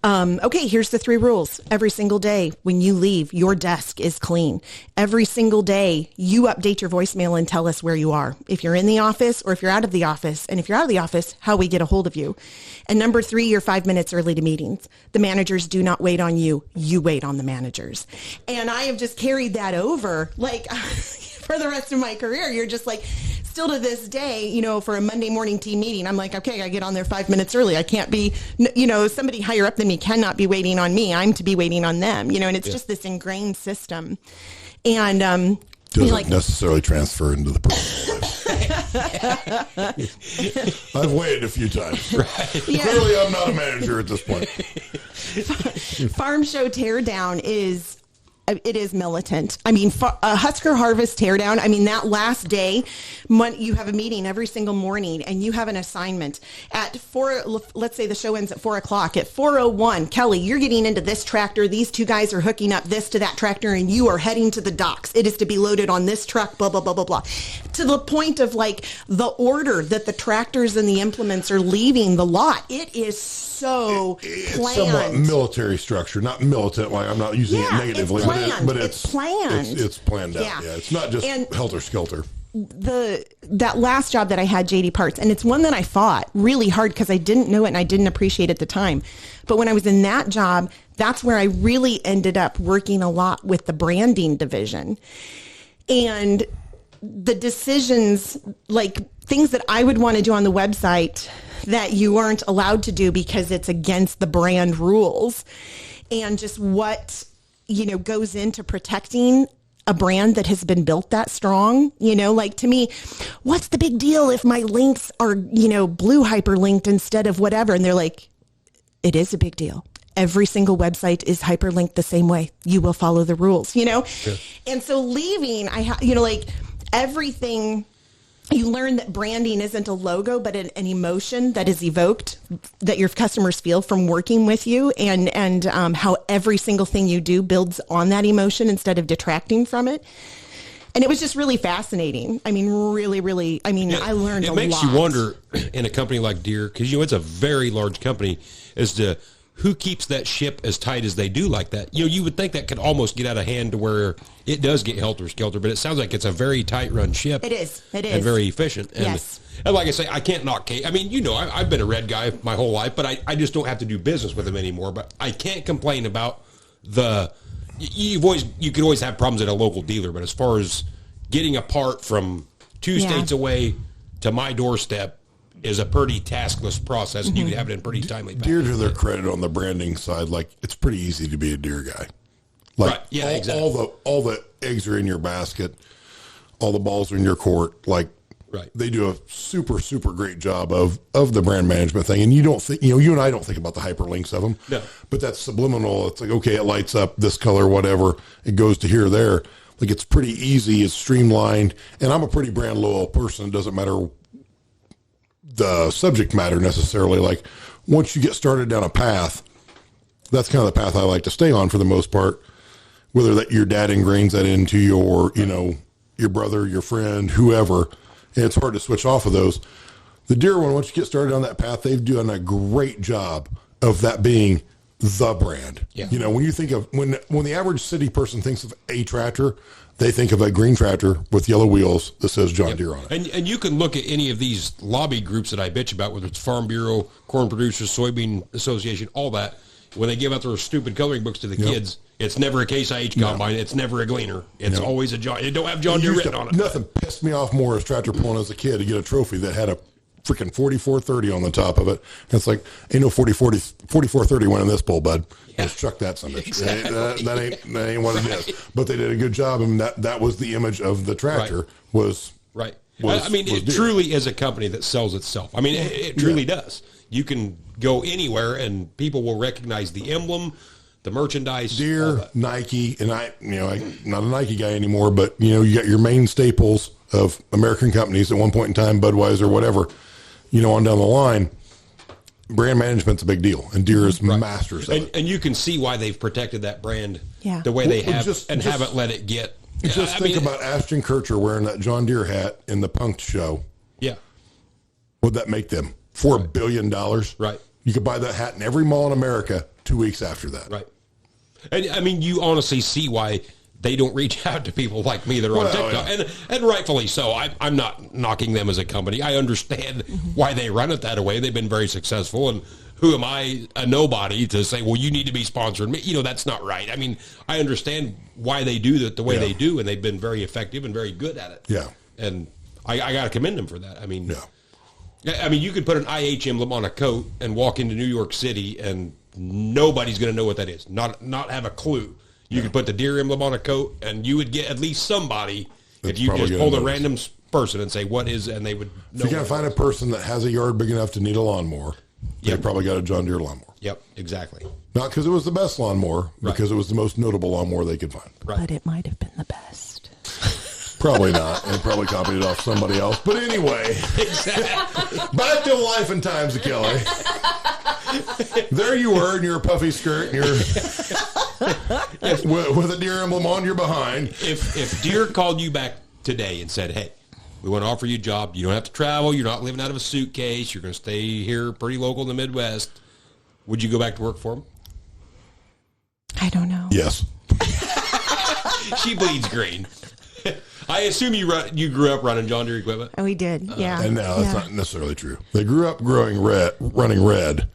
okay, here's the 3 rules. Every single day when you leave, your desk is clean. Every single day, you update your voicemail and tell us where you are. If you're in the office or if you're out of the office. And if you're out of the office, how we get a hold of you. And number 3, you're 5 minutes early to meetings. The managers do not wait on you. You wait on the managers. And I have just carried that over like for the rest of my career. You're just like, still to this day, for a Monday morning team meeting, I'm like, okay, I get on there 5 minutes early. I can't be, somebody higher up than me cannot be waiting on me. I'm to be waiting on them, and it's just this ingrained system. And, doesn't necessarily transfer into the personal life. I've waited a few times. Right. Yeah. Clearly, I'm not a manager at this point. Farm show teardown is militant. I mean, Husker Harvest teardown. I mean, that last day, you have a meeting every single morning and you have an assignment at 4. Let's say the show ends at 4:00. At 4:01, Kelly, you're getting into this tractor. These 2 guys are hooking up this to that tractor and you are heading to the docks. It is to be loaded on this truck, blah, blah, blah, blah, blah. To the point of like the order that the tractors and the implements are leaving the lot. It is so it's planned. Somewhat military structure, not militant. Like I'm not using it negatively, but it's planned. It's planned out. Yeah, it's not just helter skelter. That last job that I had, JD Parts, and it's one that I fought really hard because I didn't know it and I didn't appreciate it at the time. But when I was in that job, that's where I really ended up working a lot with the branding division. And the decisions, like things that I would want to do on the website that you aren't allowed to do because it's against the brand rules, and just what, goes into protecting a brand that has been built that strong. Like to me, what's the big deal if my links are, blue hyperlinked instead of whatever? And they're like, it is a big deal. Every single website is hyperlinked the same way. You will follow the rules, Sure. And so leaving, everything, you learn that branding isn't a logo, but an emotion that is evoked, that your customers feel from working with you, and how every single thing you do builds on that emotion instead of detracting from it. And it was just really fascinating. I mean, really, really, I learned a lot. It makes you wonder in a company like Deere, because, it's a very large company, as to who keeps that ship as tight as they do like that. You would think that could almost get out of hand to where it does get helter-skelter, but it sounds like it's a very tight-run ship. It is. And very efficient. And, yes. And like I say, I can't knock Kate. I mean, I've been a red guy my whole life, but I just don't have to do business with him anymore. But I can't complain about you could always have problems at a local dealer, but as far as getting a part from 2 states away to my doorstep is a pretty taskless process, and you can have it in pretty timely fashion. Deere, to their credit on the branding side, like it's pretty easy to be a Deere guy. Like right. Yeah, exactly. all the eggs are in your basket, all the balls are in your court. Like Right. They do a super, super great job of the brand management thing. And you don't think, you and I don't think about the hyperlinks of them. No. But that's subliminal. It's like, okay, it lights up this color, whatever. It goes to here, there. Like, it's pretty easy. It's streamlined. And I'm a pretty brand loyal person. It doesn't matter the subject matter necessarily. Like, once you get started down a path, that's kind of the path I like to stay on for the most part. Whether that your dad ingrains that into you or, your brother, your friend, whoever. And it's hard to switch off of those. The Deere one, once you get started on that path, they've done a great job of that being the brand. Yeah. When you think of, when the average city person thinks of a tractor, they think of a green tractor with yellow wheels that says John Deere on it. And you can look at any of these lobby groups that I bitch about, whether it's Farm Bureau, Corn Producers, Soybean Association, all that. When they give out their stupid coloring books to the kids, it's never a Case IH combine. It's never a Gleaner. It's always a John. It don't have John Deere written on it. Nothing pissed me off more as tractor pulling as a kid to get a trophy that had a freaking 4430 on the top of it. And it's like, ain't no 4430 winning this bull, bud. Yeah. Just chuck that some bitch. Exactly. That ain't what it is. But they did a good job, and that was the image of the tractor. Right. It truly is a company that sells itself. I mean, it truly does. You can go anywhere, and people will recognize the emblem, the merchandise. Deere, Nike, and I'm not a Nike guy anymore, but you got your main staples of American companies at one point in time, Budweiser, whatever, on down the line. Brand management's a big deal, and Deere is masters of it. And you can see why they've protected that brand the way they have, haven't let it get. Just think about Ashton Kutcher wearing that John Deere hat in the Punked show. Yeah. What'd that make them? $4 billion. Right. You could buy that hat in every mall in America 2 weeks after that. Right. And you honestly see why they don't reach out to people like me that are on TikTok. And rightfully so. I'm not knocking them as a company. I understand why they run it that way. They've been very successful. And who am I, a nobody, to say, well, you need to be sponsoring me? That's not right. I mean, I understand why they do that the way they do, and they've been very effective and very good at it. Yeah. And I got to commend them for that. I mean, you could put an IH emblem on a coat and walk into New York City, and nobody's going to know what that is. Not have a clue. You could put the Deere emblem on a coat, and you would get at least somebody if you just pulled a random person and say, what is, and they would know. If you can't find a person that has a yard big enough to need a lawnmower, they probably got a John Deere lawnmower. Yep, exactly. Not because it was the best lawnmower, because it was the most notable lawnmower they could find. Right. But it might have been the best. Probably not. They probably copied it off somebody else. But anyway, back to life and times of Kelly. There you were in your puffy skirt and your with a Deere emblem on your behind. If Deere called you back today and said, hey, we want to offer you a job. You don't have to travel. You're not living out of a suitcase. You're going to stay here pretty local in the Midwest. Would you go back to work for them? I don't know. Yes. She bleeds green. I assume you grew up running John Deere equipment. Oh, we did, yeah. And no, that's not necessarily true. They grew up running red.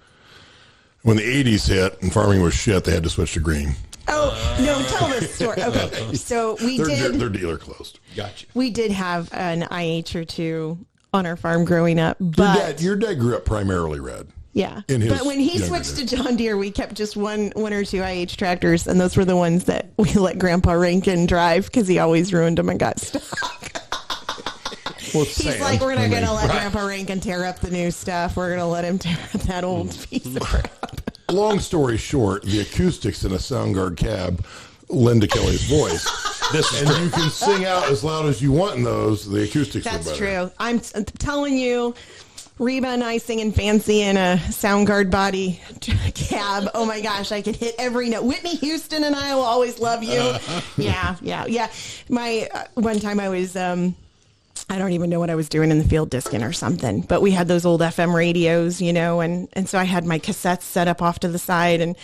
When the 80s hit and farming was shit, they had to switch to green. Oh, no, tell this story. Okay, so their dealer closed. Gotcha. We did have an IH or two on our farm growing up, but your dad grew up primarily red. Yeah, but when he switched to John Deere, we kept just one or two IH tractors, and those were the ones that we let Grandpa Rankin drive because he always ruined them and got stuck. He's like, we're not going to let Grandpa Rankin tear up the new stuff. We're going to let him tear up that old piece of crap. Long story short, the acoustics in a Soundguard cab lend to Kelly's voice. You can sing out as loud as you want in those. The acoustics are better. That's true. I'm telling you, Reba and I singing fancy in a Soundguard body cab. Oh my gosh, I could hit every note. Whitney Houston and I will always love you. Yeah. My one time I was I don't even know what I was doing in the field, discing or something, but we had those old FM radios, and so I had my cassettes set up off to the side, and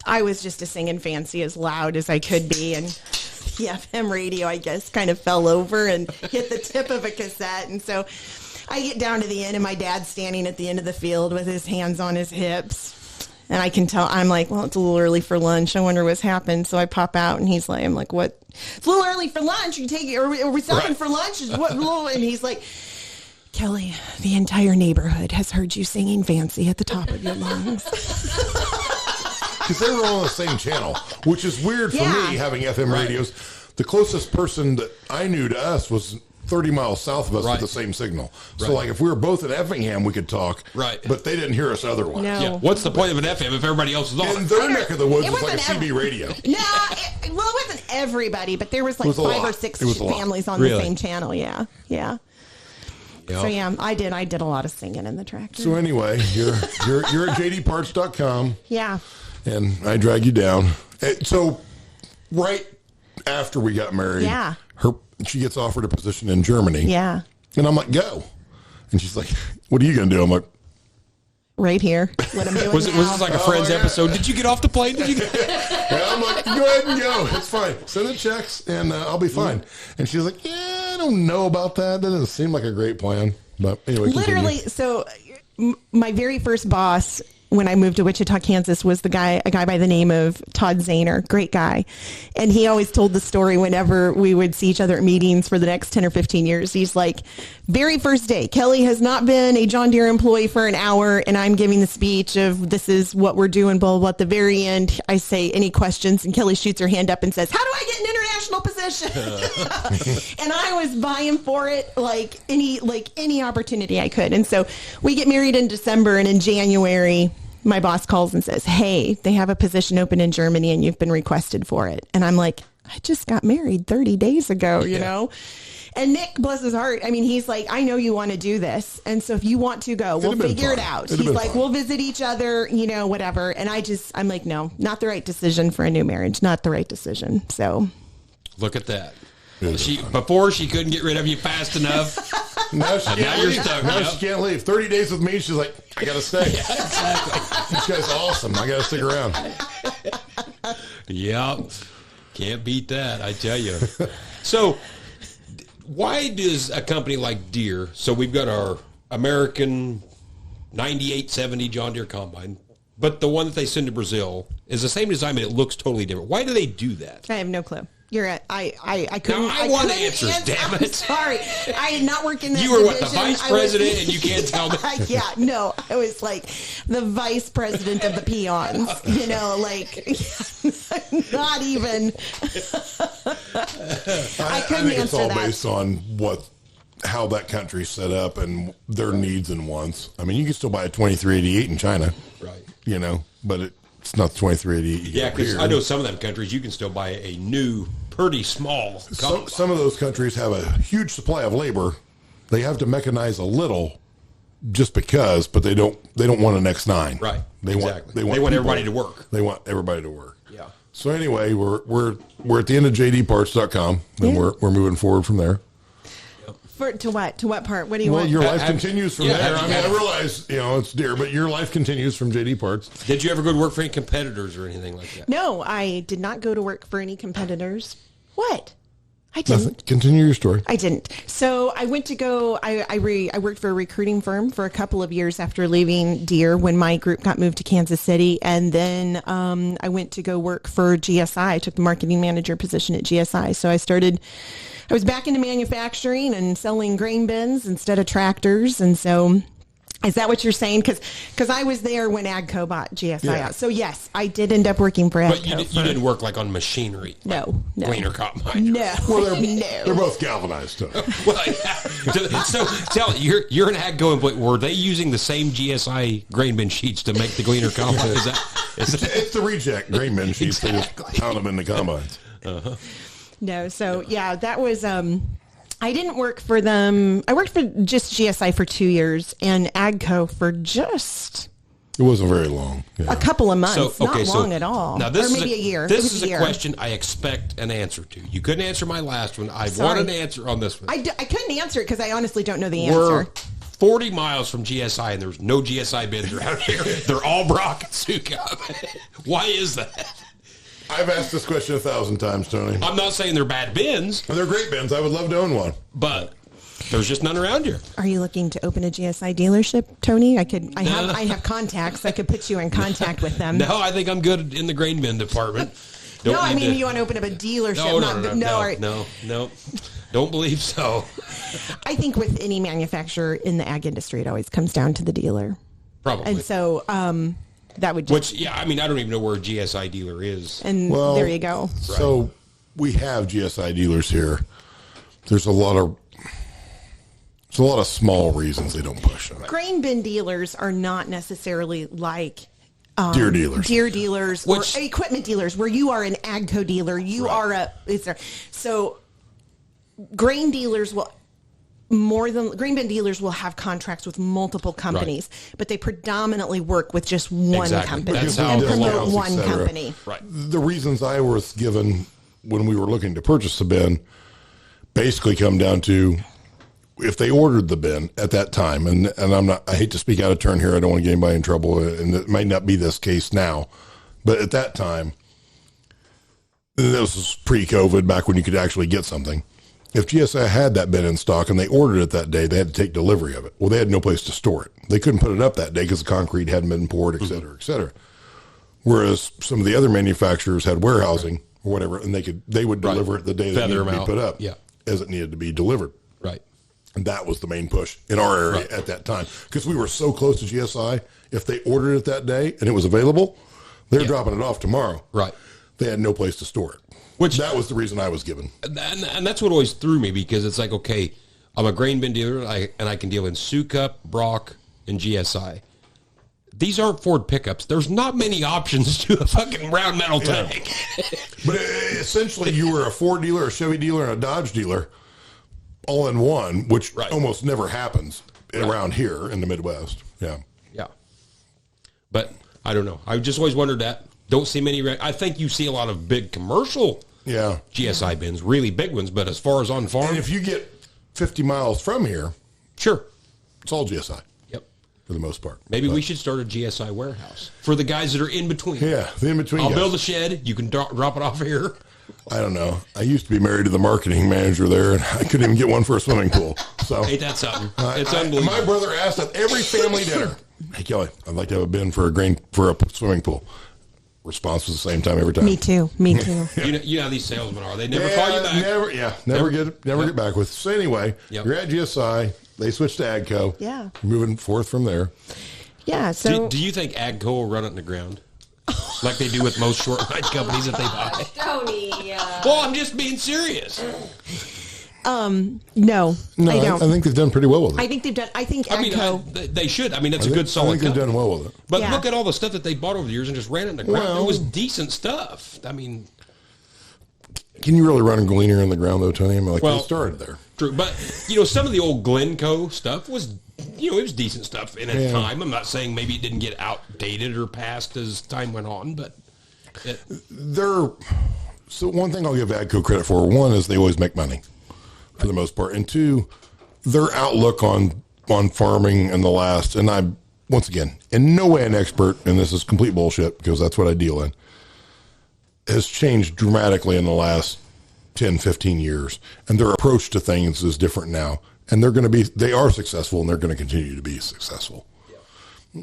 I was just a singing fancy as loud as I could be, and the FM radio, I guess, kind of fell over and hit the tip of a cassette, and so I get down to the end, and my dad's standing at the end of the field with his hands on his hips. And I can tell, I'm like, well, it's a little early for lunch. I wonder what's happened. So I pop out, and he's like, I'm like, what? It's a little early for lunch. Are we stopping for lunch? What? And he's like, Kelly, the entire neighborhood has heard you singing fancy at the top of your lungs. Because they were all on the same channel, which is weird for me, having FM radios. The closest person that I knew to us was 30 miles south of us Right. with the same signal. So, Right. like, if we were both at Effingham, we could talk. Right. But they didn't hear us otherwise. No. Yeah. What's the point of an FM if everybody else is on? In their neck of the woods, It it's like a wasn't CB radio. No, it wasn't everybody, but there was like was a 5 lot. or 6 It was a lot. families on Really? the same channel. Yeah. Yeah. So yeah, I did a lot of singing in the tractor. So anyway, you're at jdparts.com, Yeah. and I drag you down. So right after we got married, Yeah. she gets offered a position in Germany. Yeah. And I'm like, go. And she's like, what are you going to do? I'm like, Right here. What I'm doing Was now. this like a Friends yeah. episode? Did you get off the plane? Did you get... yeah, I'm like, go ahead and go. It's fine. Send the checks and I'll be fine. And she's like, yeah, I don't know about that. That doesn't seem like a great plan. But anyway, Literally, so my very first boss when I moved to Wichita, Kansas, was a guy by the name of Todd Zahner, great guy. And he always told the story whenever we would see each other at meetings for the next 10 or 15 years. He's like, very first day, Kelly has not been a John Deere employee for an hour, and I'm giving the speech of this is what we're doing, blah, blah, blah. At the very end, I say, any questions? And Kelly shoots her hand up and says, how do I get an international position? And I was vying for it like any opportunity I could. And so we get married in December, and in January, my boss calls and says, hey, they have a position open in Germany and you've been requested for it. And I'm like, I just got married 30 days ago, you know? And Nick, bless his heart, I mean, he's like, I know you want to do this. And so if you want to go, we'll figure it out. He's like, we'll visit each other, you know, whatever. And I'm like, no, not the right decision for a new marriage. Not the right decision. So. Look at that. Before she couldn't get rid of you fast enough. Now she can't you're leave. stuck. Now Yep. she can't leave. 30 days with me, she's like, I got to stay. Yeah, exactly. This guy's awesome. I got to stick around. Yep. Can't beat that, I tell you. So, why does a company like Deere, so we've got our American 9870 John Deere combine, but the one that they send to Brazil is the same design, but it looks totally different. Why do they do that? I have no clue. You're at, I couldn't. Now, I want couldn't answers, answer. damn I'm it. sorry. I did not work in that You were what, the division. vice I was- president, and you can't tell me? Yeah, no, I was like the vice president of the peons. You know, like not even. I couldn't think it's answer all that. based on how that country's set up and their needs and wants. I mean, you can still buy a 2388 in China, Right. you know, but it's not the 2388 you Yeah, get because here. I know some of them countries you can still buy a new, pretty small combine. Some of those countries have a huge supply of labor. They have to mechanize a little just because, but they don't want an X9. Right. They Exactly. want They want people- everybody to work. They want everybody to work. Yeah. So anyway, we're at the end of jdparts.com and Yeah. we're moving forward from there. To what? To what part? What do you Well, want? your life have- continues from yeah, there. have I you mean, I had- realize, it's Deere, but your life continues from JD Parts. Did you ever go to work for any competitors or anything like that? No, I did not go to work for any competitors. What? I didn't. Nothing. Continue your story. I didn't. So I went to go. I worked for a recruiting firm for a couple of years after leaving Deere when my group got moved to Kansas City, and then I went to go work for GSI. I took the marketing manager position at GSI. So I was back into manufacturing and selling grain bins instead of tractors, and so. Is that what you're saying? Because I was there when AGCO bought GSI Yeah. out. So yes, I did end up working for AGCO. But you didn't work like on machinery. No. Gleaner combine. No. Well, no. they're both galvanized. Too. Well, yeah. So tell me, you're an AGCO employee. Were they using the same GSI grain bin sheets to make the Gleaner combine? Is that It's the reject grain bin sheets. They just pound them in the combines. No, so yeah, that was I didn't work for them. I worked for just GSI for 2 years and AGCO for just It wasn't very long. Yeah. a couple of months. so? Okay, not so long at all. Now this or is maybe a year. It This was is a a year. question I expect an answer to. You couldn't answer my last one. I Sorry. want an answer on this one. I couldn't answer it because I honestly don't know the We're answer. 40 miles from GSI, and there's no GSI bins around here. They're all Brock and Sukup. Why is that? I've asked this question 1,000 times, Tony. I'm not saying they're bad bins, They're great bins. I would love to own one. but there's just none around here. Are you looking to open a GSI dealership, Tony? I have contacts. I could put you in contact with them. No, I think I'm good in the grain bin department. Don't No, I need mean to- you want to open up a dealership. No, all right. no. Don't believe so. I think with any manufacturer in the ag industry, it always comes down to the dealer. Probably. And so that would just, Which, yeah, I mean, I don't even know where a GSI dealer is. and Well, there you go. So we have GSI dealers here. There's a lot of There's a lot of small reasons they don't push on it. Grain bin dealers are not necessarily like Deer dealers. Deer dealers or equipment dealers, where you are an AGCO dealer. You are a so grain dealers will grain bin dealers will have contracts with multiple companies, but they predominantly work with just one company That's how and the promote laws, one et cetera. company. Right. The reasons I was given when we were looking to purchase the bin basically come down to if they ordered the bin at that time, and I hate to speak out of turn here, I don't want to get anybody in trouble, and it might not be this case now, but at that time, this was pre-COVID, back when you could actually get something. If GSI had that bin in stock and they ordered it that day, they had to take delivery of it. Well, they had no place to store it. They couldn't put it up that day because the concrete hadn't been poured, et cetera, et cetera. Whereas some of the other manufacturers had warehousing or whatever, and they would deliver it the day that it needed to be put up as it needed to be delivered. Right. And that was the main push in our area at that time. Because we were so close to GSI, if they ordered it that day and it was available, they're dropping it off tomorrow. Right. They had no place to store it. Which that was the reason I was given. And that's what always threw me, because it's like, okay, I'm a grain bin dealer, and I can deal in Sukup, Brock, and GSI. These aren't Ford pickups. There's not many options to a fucking round metal tank. But essentially, you were a Ford dealer, a Chevy dealer, and a Dodge dealer all in one, which almost never happens around here in the Midwest. Yeah. Yeah. But I don't know. I just always wondered that. Don't see many. I think you see a lot of big commercial GSI bins, really big ones, but as far as on farm. And if you get 50 miles from here, sure, it's all GSI. Yep. For the most part. Maybe we should start a GSI warehouse for the guys that are in between. Yeah, the in between. I'll build a shed. You can drop it off here. I don't know. I used to be married to the marketing manager there, and I couldn't even get one for a swimming pool. So ain't that something? It's unbelievable. My brother asked at every family dinner, "Hey Kelly, I'd like to have a bin for a swimming pool." Response was the same time every time. Me too. You know how these salesmen are. They never call you back. Never get back with. So anyway, you're at GSI. They switched to AGCO. Yeah. Moving forth from there. Yeah. So do you think AGCO will run it in the ground? Like they do with most short line companies that they buy. Tony. Well, I'm just being serious. No, I don't. I think they've done pretty well with it. I think AGCO. They should. I mean, that's a good solid. I think they've done well with it. But look at all the stuff that they bought over the years and just ran it in the ground. Well, it was decent stuff. I mean, can you really run a Gleaner in the ground though, Tony? I mean, they started there. True, but some of the old Glencoe stuff was, it was decent stuff in its time. I'm not saying maybe it didn't get outdated or passed as time went on, but so one thing I'll give AGCO credit for, one is they always make money for the most part, and two, their outlook on farming in the last, and I, once again, in no way an expert, and this is complete bullshit because that's what I deal in, has changed dramatically in the last 10, 15 years, and their approach to things is different now, and they are successful, and they're going to continue to be successful. Yeah.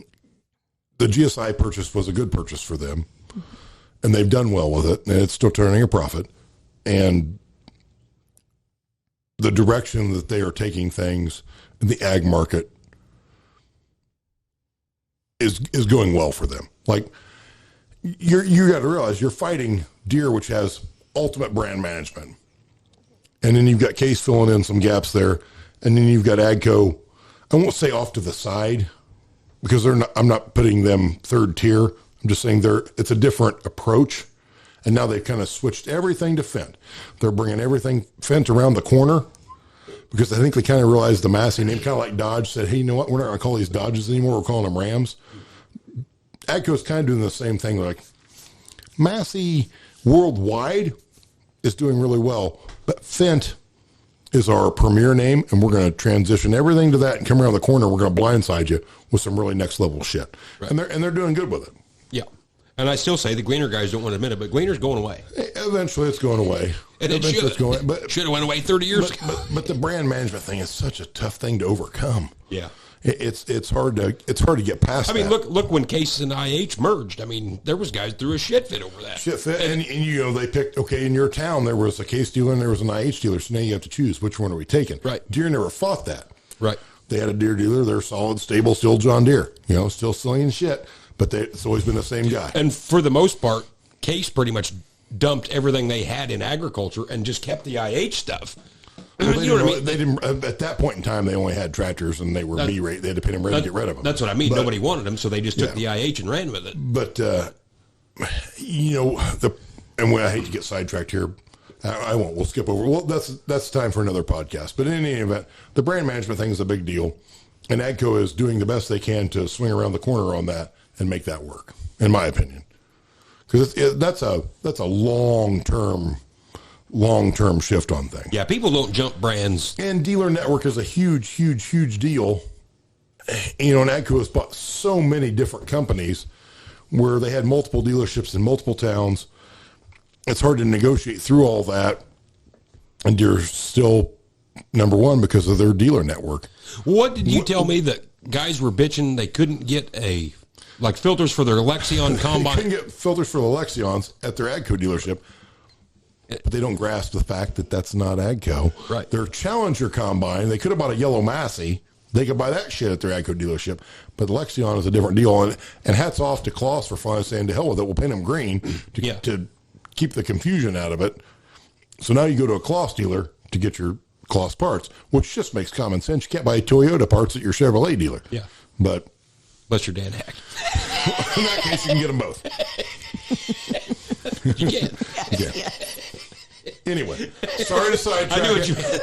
The GSI purchase was a good purchase for them, and they've done well with it, and it's still turning a profit, and the direction that they are taking things in the ag market is going well for them. Like, you got to realize you're fighting Deere, which has ultimate brand management, and then you've got Case filling in some gaps there, and then you've got AGCO. I won't say off to the side because I'm not putting them third tier. I'm just saying it's a different approach. And now they've kind of switched everything to Fendt. They're bringing everything Fendt around the corner because I think they kind of realized the Massey name, kind of like Dodge said, hey, you know what? We're not going to call these Dodges anymore. We're calling them Rams. AGCO's kind of doing the same thing. Like Massey worldwide is doing really well, but Fendt is our premier name, and we're going to transition everything to that and come around the corner. We're going to blindside you with some really next level shit. Right. And they're doing good with it. Yeah. And I still say the Gleaner guys don't want to admit it, but Gleaner's going away. Eventually, it's going away. And it should have went away 30 years ago. But the brand management thing is such a tough thing to overcome. Yeah, it's hard to get past. I mean, look when Case and IH merged. I mean, there was guys threw a shit fit over that. Shit fit, and they picked. Okay, in your town there was a Case dealer and there was an IH dealer. So now you have to choose which one are we taking. Right. Deere never fought that. Right. They had a Deere dealer. They're solid, stable, still John Deere. Still slinging shit. But it's always been the same guy. And for the most part, Case pretty much dumped everything they had in agriculture and just kept the IH stuff. Well, You know what I mean? They didn't. At that point in time, they only had tractors, and they were B rate. They had to pay them ready to get rid of them. That's what I mean. Nobody wanted them, so they just took the IH and ran with it. But I hate to get sidetracked here. I won't. We'll skip over. Well, that's time for another podcast. But in any event, the brand management thing is a big deal, and AGCO is doing the best they can to swing around the corner on that and make that work, in my opinion. Because that's a long term shift on things. Yeah, people don't jump brands. And dealer network is a huge deal. And AGCO has bought so many different companies where they had multiple dealerships in multiple towns. It's hard to negotiate through all that, and Deere's still number one because of their dealer network. What did you tell me that guys were bitching they couldn't get filters for their Lexion combine? They couldn't get filters for the Lexions at their AGCO dealership. But they don't grasp the fact that that's not AGCO. Right. Their Challenger combine, they could have bought a yellow Massey. They could buy that shit at their AGCO dealership. But the Lexion is a different deal. And hats off to Klaus for finally saying, to hell with it, we'll paint them green to keep the confusion out of it. So now you go to a Klaus dealer to get your Klaus parts, which just makes common sense. You can't buy Toyota parts at your Chevrolet dealer. Yeah. But unless your dad hacked. in that case, you can get them both. You can. Yeah. Anyway, sorry to sidetrack. I knew what you meant.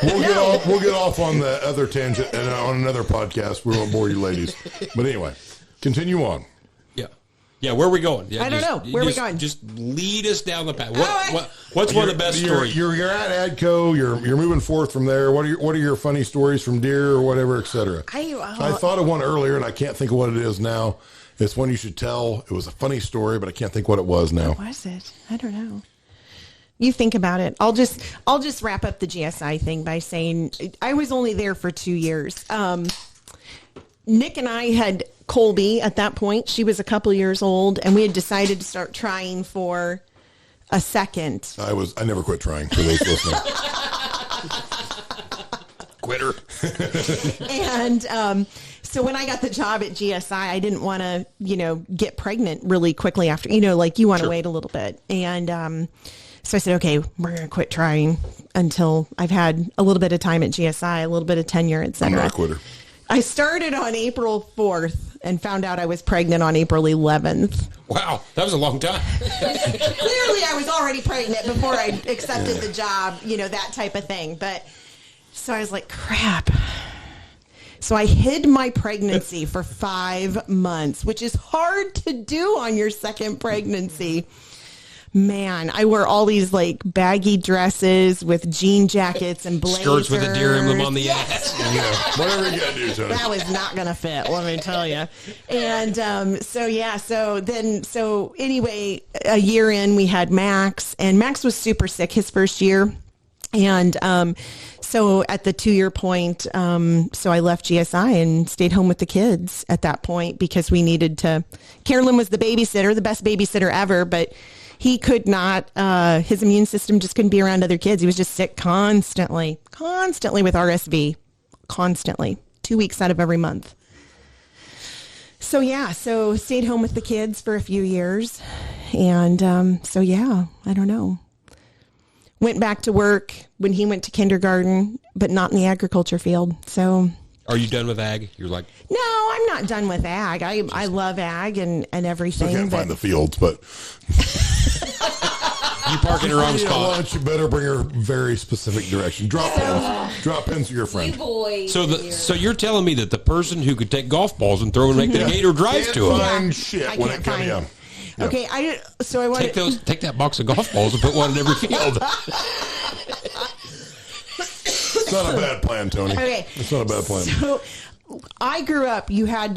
We'll get off on the other tangent and on another podcast. We won't bore you ladies. But anyway, continue on. Yeah, where are we going? Yeah, I don't know. Where are we going? Just lead us down the path. What's one of the best stories? You're at AGCO. You're moving forth from there. What are your funny stories from Deere or whatever, et cetera? I thought of one earlier, and I can't think of what it is now. It's one you should tell. It was a funny story, but I can't think what it was now. What was it? I don't know. You think about it. I'll just wrap up the GSI thing by saying I was only there for 2 years. Nick and I had Colby at that point. She was a couple years old, and we had decided to start trying for a second. I never quit trying, for those listening. Quitter. And so when I got the job at GSI, I didn't want to, get pregnant really quickly after, you want to wait a little bit. And so I said, okay, we're going to quit trying until I've had a little bit of time at GSI, a little bit of tenure, et cetera. I'm not a quitter. I started on April 4th and found out I was pregnant on April 11th. Wow, that was a long time. Clearly, I was already pregnant before I accepted the job, that type of thing. But so I was like, crap. So I hid my pregnancy for 5 months, which is hard to do on your second pregnancy. Man, I wore all these baggy dresses with jean jackets and blazers. Skirts with a Deere emblem on the ass. Whatever you got to do, Tony. That was not going to fit, let me tell you. And so anyway, a year in, we had Max, and Max was super sick his first year. And so at the 2-year point, so I left GSI and stayed home with the kids at that point because we needed to. Carolyn was the babysitter, the best babysitter ever, but he could not, his immune system just couldn't be around other kids. He was just sick constantly with RSV, constantly, 2 weeks out of every month. So stayed home with the kids for a few years. And I don't know. Went back to work when he went to kindergarten, but not in the agriculture field. So. Are you done with ag? You're like, no, I'm not done with ag. I love ag and everything. Still can't find the fields, but you park in the wrong spot. Lunch, you better bring her very specific direction. Drop pins to your friend. So you're telling me that the person who could take golf balls and throw them and make the gator drives to them. Find shit when it comes. Yeah. Okay, I want to take that box of golf balls and put one in every field. It's not a bad plan, Tony. Okay. It's not a bad plan. So I grew up, you had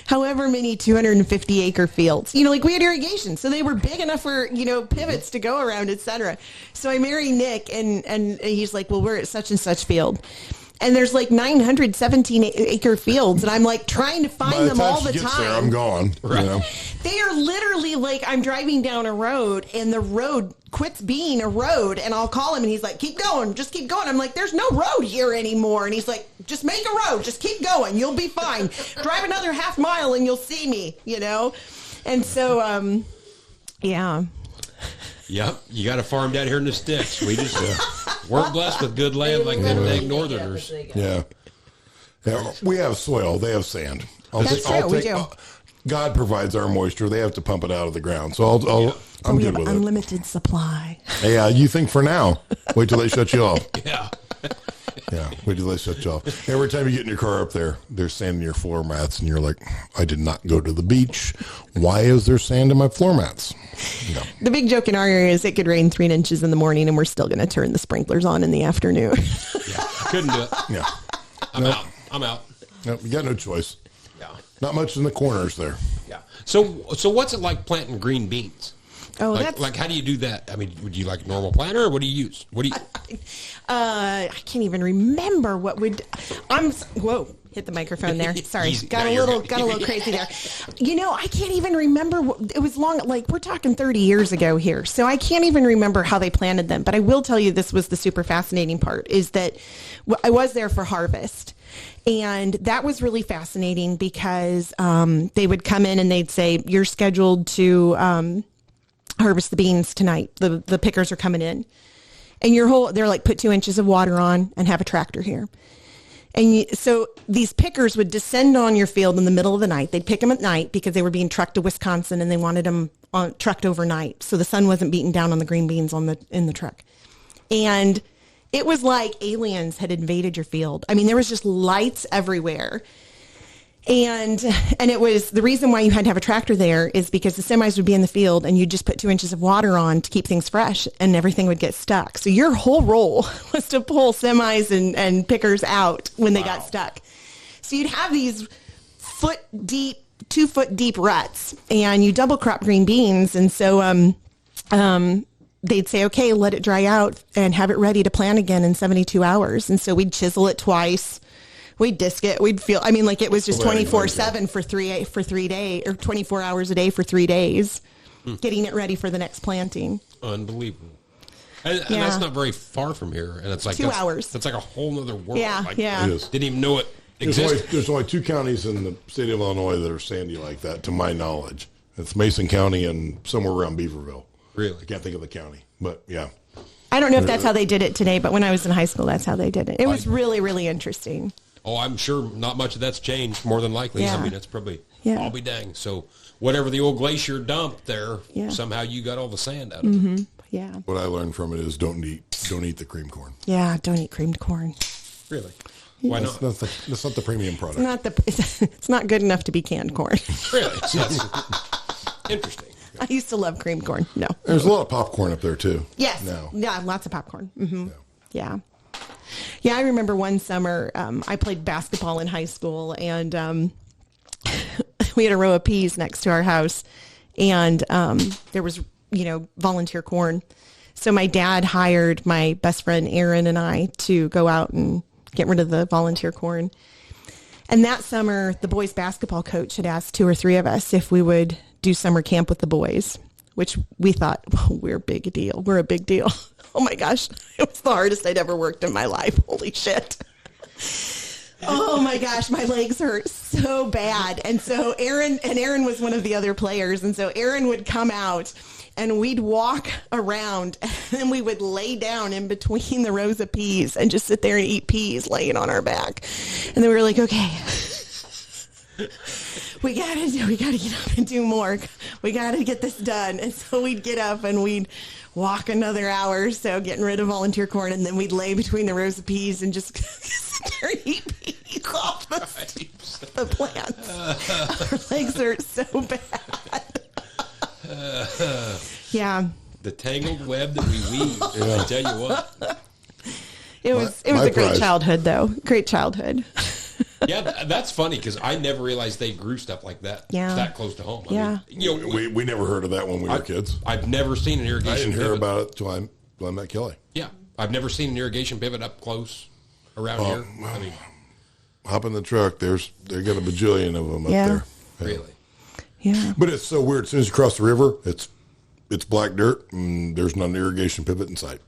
however many 250-acre fields. We had irrigation, so they were big enough for, pivots to go around, etc. So I married Nick, and he's like, well, we're at such and such field. And there's 917-acre fields, and I'm trying to find them all the time. There, I'm gone. Right. They are literally I'm driving down a road, and the road quits being a road, and I'll call him, and he's like, keep going, just keep going. I'm like, there's no road here anymore. And he's like, just make a road, just keep going, you'll be fine. Drive another half mile, and you'll see me, And so, yeah. Yep, you got a farm down here in the sticks. We just We're blessed with good land like them dang northerners. Yeah. Yeah, we have soil. They have sand. That's true, we do. God provides our moisture. They have to pump it out of the ground. So I'm we good have with it. unlimited supply. Yeah, you think for now. Wait till they shut you off. Yeah. Yeah, wait till they shut you off. Every time you get in your car up there, there's sand in your floor mats, and you're like, I did not go to the beach. Why is there sand in my floor mats? No. The big joke in our area is it could rain 3 inches in the morning, and we're still going to turn the sprinklers on in the afternoon. Yeah. Couldn't do it. Yeah. I'm out. No, you got no choice. Yeah. Not much in the corners there. Yeah. So what's it like planting green beans? Oh, like how do you do that? I mean, would you like normal planter, or what do you use? What do you? I can't even remember what would. Whoa! Hit the microphone there. Sorry, Easy. got No, a you're little good. crazy there. I can't even remember. It was long. Like we're talking 30 years ago here, so I can't even remember how they planted them. But I will tell you, this was the super fascinating part: is that I was there for harvest. And that was really fascinating because they would come in and they'd say, "You're scheduled to harvest the beans tonight. The pickers are coming in." And they're like, put 2 inches of water on and have a tractor here. And so these pickers would descend on your field in the middle of the night. They'd pick them at night because they were being trucked to Wisconsin and they wanted them trucked overnight. So the sun wasn't beating down on the green beans in the truck. And it was like aliens had invaded your field. I mean, there was just lights everywhere. And it was the reason why you had to have a tractor there is because the semis would be in the field and you'd just put 2 inches of water on to keep things fresh and everything would get stuck. So your whole role was to pull semis and pickers out when they got stuck. So you'd have these 2 foot deep ruts and you double crop green beans. And so, they'd say, okay, let it dry out and have it ready to plant again in 72 hours. And so we'd chisel it twice. We'd disc it. We'd feel, I mean, like it was just 24/7 for 3 days or 24 hours a day for 3 days, getting it ready for the next planting. Unbelievable. And that's not very far from here. And it's like 2 hours. That's like a whole nother world. Yeah, like, yeah. It is. Didn't even know it There's existed. only 2 counties in the state of Illinois that are sandy like that, to my knowledge. It's Mason County and somewhere around Beaverville. Really? I can't think of the county, but yeah. I don't know if that's how they did it today, but when I was in high school, that's how they did it. It was really, really interesting. Oh, I'm sure not much of that's changed, more than likely. Yeah. I mean, it's probably, Yeah. I'll be dang. So whatever the old glacier dumped there, Yeah. somehow you got all the sand out of it. Yeah. What I learned from it is don't eat the cream corn. Yeah. Don't eat creamed corn. Really? Why not? That's not the premium product. It's not good enough to be canned corn. Really? So that's interesting. I used to love creamed corn. No. There's a lot of popcorn up there too. Yes. No. Yeah, lots of popcorn. Yeah. Yeah, I remember one summer I played basketball in high school, and we had a row of peas next to our house, and there was, volunteer corn. So my dad hired my best friend Aaron and I to go out and get rid of the volunteer corn. And that summer, the boys' basketball coach had asked 2 or 3 of us if we would do summer camp with the boys, which we thought, we're a big deal. We're a big deal. Oh my gosh, it was the hardest I'd ever worked in my life. Holy shit. Oh my gosh, my legs hurt so bad. And so Aaron was one of the other players. And so Aaron would come out and we'd walk around and we would lay down in between the rows of peas and just sit there and eat peas laying on our back. And then we were like, okay, we gotta get up and do more. We gotta get this done. And so we'd get up and we'd walk another hour or so, getting rid of volunteer corn, and then we'd lay between the rows of peas and just sit there and eat peas off the plants. Our legs hurt so bad. Yeah. The tangled web that we weave. I tell you what. It was a great childhood, though. Great childhood. Yeah, that's funny because I never realized they grew stuff like that. Yeah. That close to home. Yeah. I mean, We never heard of that when we were kids. I've never seen an irrigation I didn't hear pivot. about it till I met Kelly. Yeah, I've never seen an irrigation pivot up close around here. I mean, Hop in the truck. They got a bajillion of them up Yeah. there. really. Yeah. But it's so weird. As soon as you cross the river, it's black dirt, and there's not an irrigation pivot in sight.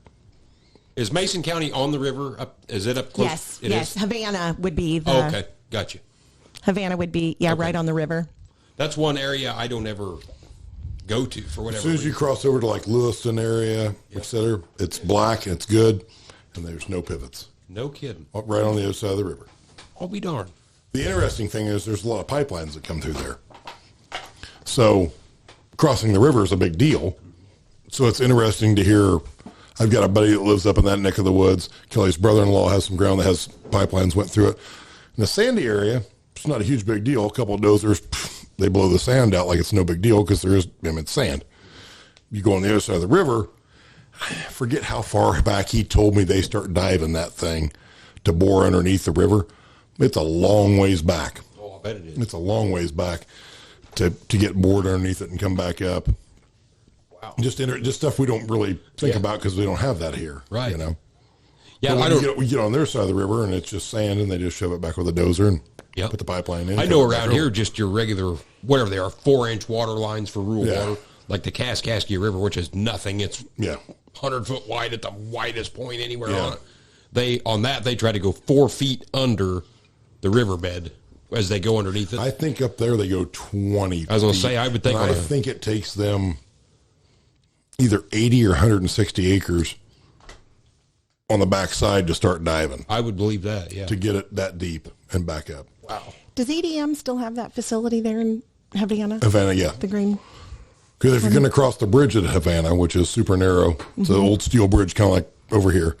Is Mason County on the river? Is it up close? Yes. It yes. is? Havana would be the. Oh, okay, got you. Havana would be right on the river. That's one area I don't ever go to for whatever As soon as you reason. cross over to like Lewiston area, et cetera, it's black and it's good. and there's no pivots. No kidding. Right on the other side of the river. I'll be darned. The interesting thing is there's a lot of pipelines that come through there. So crossing the river is a big deal. So it's interesting to hear. I've got a buddy that lives up in that neck of the woods. Kelly's brother-in-law has some ground that has pipelines went through it. In the sandy area, it's not a huge big deal. A couple of dozers, they blow the sand out like it's no big deal because it's sand. You go on the other side of the river, I forget how far back he told me they start diving that thing to bore underneath the river. It's a long ways back. Oh, I bet it is. It's a long ways back to get bored underneath it and come back up. Wow. Just stuff we don't really think about because we don't have that here. Right. You know? Yeah, We get on their side of the river and it's just sand and they just shove it back with a dozer and put the pipeline in. I know around here, just your regular, whatever they are, 4-inch water lines for rural water, like the Kaskaskia River, which is nothing. It's 100-foot wide at the widest point anywhere on it. They try to go 4 feet under the riverbed as they go underneath it. I think up there they go 20 I was going to say, I would think. I think it takes them either 80 or 160 acres on the backside to start diving. I would believe that, yeah. To get it that deep and back up. Wow. Does EDM still have that facility there in Havana? Havana, yeah. The green. Because if you're going to cross the bridge at Havana, which is super narrow, it's an old steel bridge kind of like over here,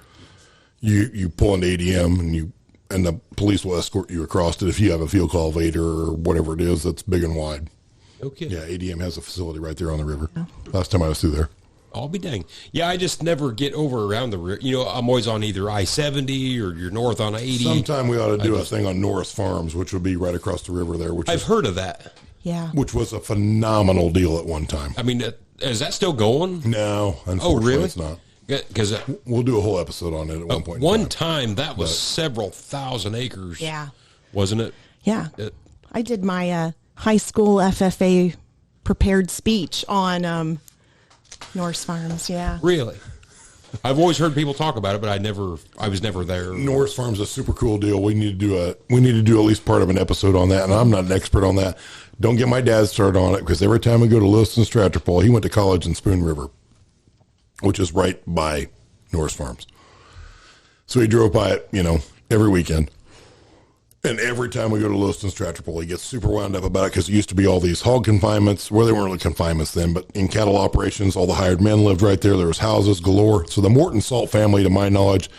you pull into ADM and the police will escort you across it if you have a field call elevator or whatever it is that's big and wide. Okay. Yeah, ADM has a facility right there on the river. Last time I was through there. I'll be dang. Yeah, I just never get over around the river. You know, I'm always on either I-70 or you're north on 80. Sometime we ought to do a thing on Norris Farms, which would be right across the river there. I've heard of that. Yeah. Which was a phenomenal deal at one time. I mean, is that still going? No, unfortunately it's not. Because we'll do a whole episode on it at one point. One time that was several thousand acres. Yeah. Wasn't it? Yeah. I did my high school FFA prepared speech on Norris Farms. Yeah. Really? I've always heard people talk about it, but I was never there. Norris Farms is a super cool deal. We need to do at least part of an episode on that, and I'm not an expert on that. Don't get my dad started on it because every time we go to Lewiston's Tractor Pull, he went to college in Spoon River, which is right by Norris Farms. So he drove by it, every weekend. And every time we go to Lewiston's Tractor Pull, he gets super wound up about it because it used to be all these hog confinements. Well, they weren't really confinements then, but in cattle operations, all the hired men lived right there. There was houses galore. So the Morton Salt family, to my knowledge,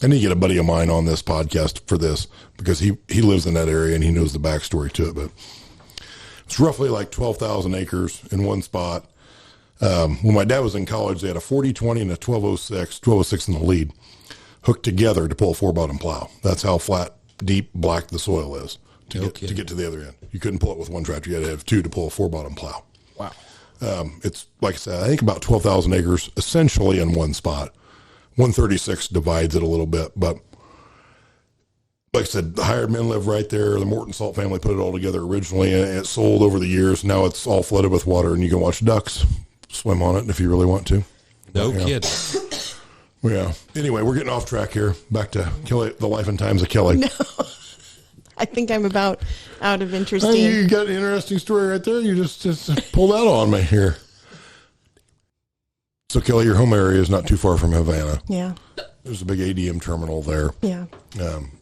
I need to get a buddy of mine on this podcast for this because he lives in that area and he knows the backstory to it. But it's roughly like 12,000 acres in one spot. When my dad was in college, they had a 40-20 and a 1206 in the lead, hooked together to pull a 4-bottom plow. That's how flat, deep, black the soil is to get to the other end. You couldn't pull it with one tractor. You had to have 2 to pull a 4-bottom plow. Wow. It's, like I said, I think about 12,000 acres essentially in one spot. 136 divides it a little bit, but like I said, the hired men live right there. The Morton Salt family put it all together originally, and it sold over the years. Now it's all flooded with water, and you can watch ducks swim on it if you really want to. No kidding. Yeah. Anyway, we're getting off track here. Back to Kelly, the life and times of Kelly. No. I think I'm about out of interest. You got an interesting story right there. You just pulled out on me here. So, Kelly, your home area is not too far from Havana. Yeah. There's a big ADM terminal there. Yeah.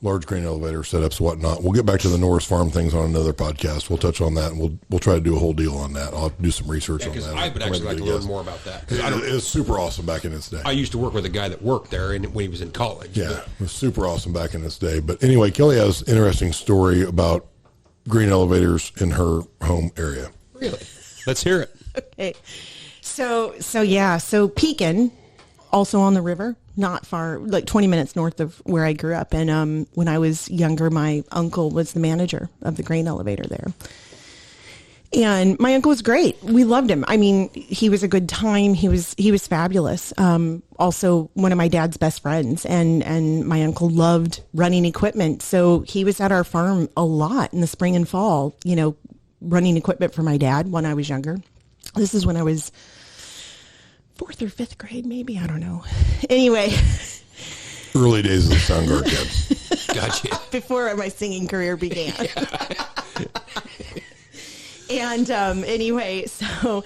Large grain elevator setups, whatnot. We'll get back to the Norris Farm things on another podcast. We'll touch on that, and we'll try to do a whole deal on that. I'll have to do some research on that. I would actually like to learn more about that. It was super awesome back in its day. I used to work with a guy that worked there when he was in college. Yeah, it was super awesome back in its day. But anyway, Kelly has an interesting story about grain elevators in her home area. Really? Let's hear it. Okay. So Pekin, also on the river, not far, like 20 minutes north of where I grew up. And when I was younger, my uncle was the manager of the grain elevator there. And my uncle was great. We loved him. I mean, he was a good time. He was fabulous. Also one of my dad's best friends, and my uncle loved running equipment. So he was at our farm a lot in the spring and fall, running equipment for my dad when I was younger. This is when I was 4th or 5th grade, maybe. I don't know. Anyway. Early days of the Soundgarden kid. Gotcha. Before my singing career began. And anyway, so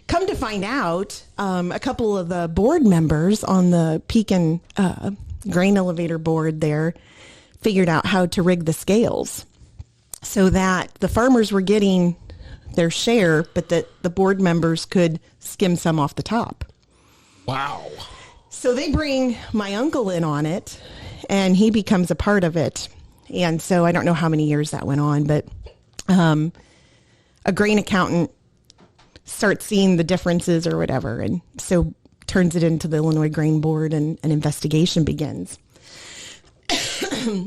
come to find out, a couple of the board members on the Pekin grain elevator board there figured out how to rig the scales so that the farmers were getting their share, but that the board members could skim some off the top. Wow. So they bring my uncle in on it, and he becomes a part of it. And so I don't know how many years that went on, but a grain accountant starts seeing the differences or whatever, and so turns it into the Illinois Grain Board, and an investigation begins.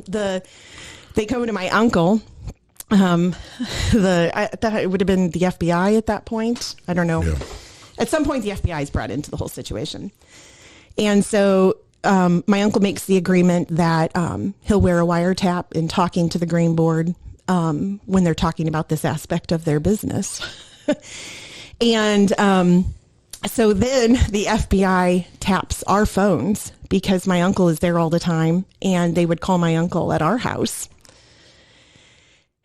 They come to my uncle. I thought it would have been the FBI at that point. I don't know. Yeah. At some point, the FBI is brought into the whole situation. And so my uncle makes the agreement that he'll wear a wiretap in talking to the grain board when they're talking about this aspect of their business. And so then the FBI taps our phones because my uncle is there all the time, and they would call my uncle at our house.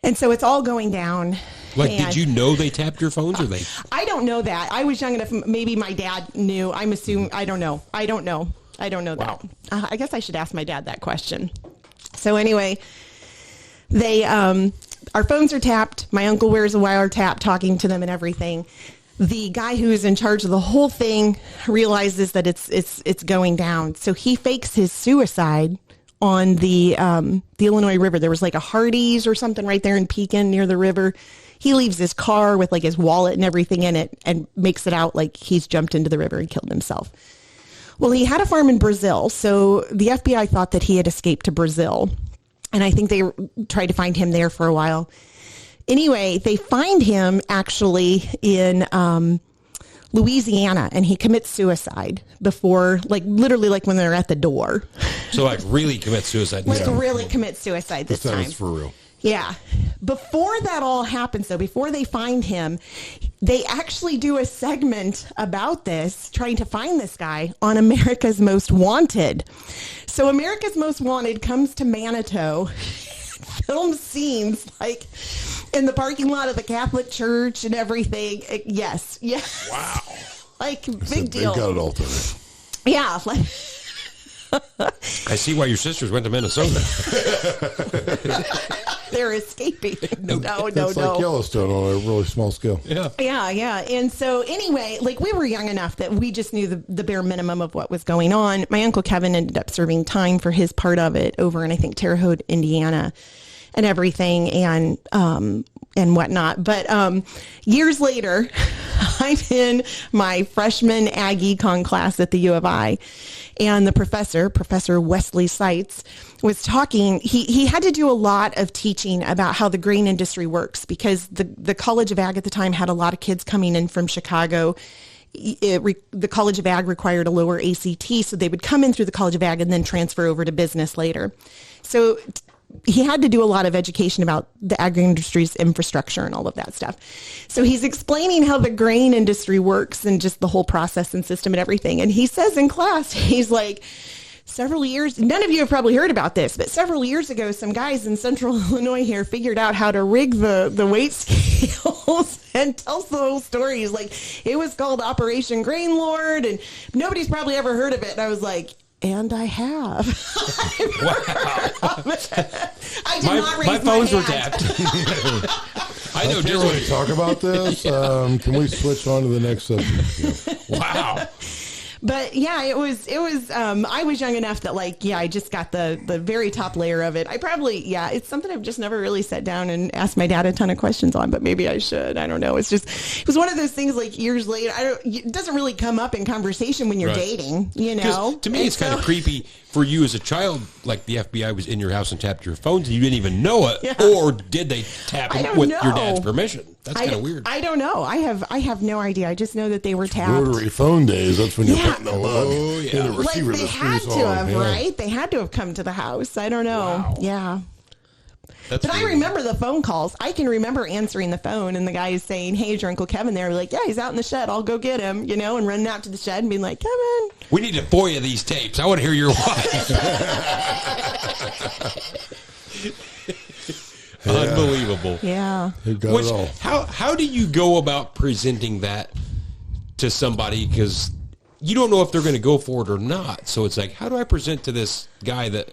And so it's all going down. Like, did you know they tapped your phones, or they? I don't know that. I was young enough. Maybe my dad knew. I'm assuming. I don't know. I don't know Wow. that. I guess I should ask my dad that question. So anyway, they our phones are tapped. My uncle wears a wiretap, talking to them and everything. The guy who is in charge of the whole thing realizes that it's going down. So he fakes his suicide on the Illinois River. There was like a Hardee's or something right there in Pekin near the river. He leaves his car with like his wallet and everything in it and makes it out like he's jumped into the river and killed himself. Well, he had a farm in Brazil, so the FBI thought that he had escaped to Brazil. And I think they tried to find him there for a while. Anyway, they find him actually in Louisiana, and he commits suicide before, like literally like when they're at the door. So like really commit suicide. Like really commit suicide this time. Is for real. Yeah. Before that all happens, though, before they find him, they actually do a segment about this, trying to find this guy on America's Most Wanted. So America's Most Wanted comes to Manitou, films scenes like in the parking lot of the Catholic Church and everything. Yes. Wow. Like, big deal. They got it all together. Yeah. Like, I see why your sisters went to Minnesota. they're escaping. No. It's like Yellowstone on a really small scale. Yeah. And so anyway, like we were young enough that we just knew the bare minimum of what was going on. My Uncle Kevin ended up serving time for his part of it over in, I think, Terre Haute, Indiana, and everything and whatnot. But years later, I'm in my freshman Ag Econ class at the U of I. And the Professor Wesley Seitz, was talking. He had to do a lot of teaching about how the grain industry works because the College of Ag at the time had a lot of kids coming in from Chicago. The College of Ag required a lower ACT, so they would come in through the College of Ag and then transfer over to business later. So he had to do a lot of education about the agri industry's infrastructure and all of that stuff. So he's explaining how the grain industry works and just the whole process and system and everything. And he says in class, he's like, several years, none of you have probably heard about this, but several years ago, some guys in central Illinois here figured out how to rig the weight scales and tells the whole story. He's like, it was called Operation Grain Lord, and nobody's probably ever heard of it. And I was like, and I have. Wow. I did not raise my phones were hand. tapped. I know I can't really talk about this. Can we switch on to the next subject? Yeah. Wow. But yeah, it was, I was young enough that like, yeah, I just got the very top layer of it. I probably, it's something I've just never really sat down and asked my dad a ton of questions on, but maybe I should. I don't know. It was one of those things like years later, it doesn't really come up in conversation when you're dating, you know? To me, it's kind of creepy for you as a child, like the FBI was in your house and tapped your phones and you didn't even know it, or did they tap it with your dad's permission? That's kind of weird. I don't know. I have no idea. I just know that they were tapped. Rotary phone days. That's when you're putting the lug in the like receiver. they had to have, right? They had to have come to the house. I don't know. Wow. Yeah. That's but weird. I remember the phone calls. I can remember answering the phone and the guy is saying, hey, is your Uncle Kevin there? We're like, yeah, he's out in the shed. I'll go get him, you know, and running out to the shed and being like, Kevin. We need to FOIA these tapes. I want to hear your wife. Unbelievable. Yeah. How do you go about presenting that to somebody? Because you don't know if they're going to go for it or not. So it's like, how do I present to this guy that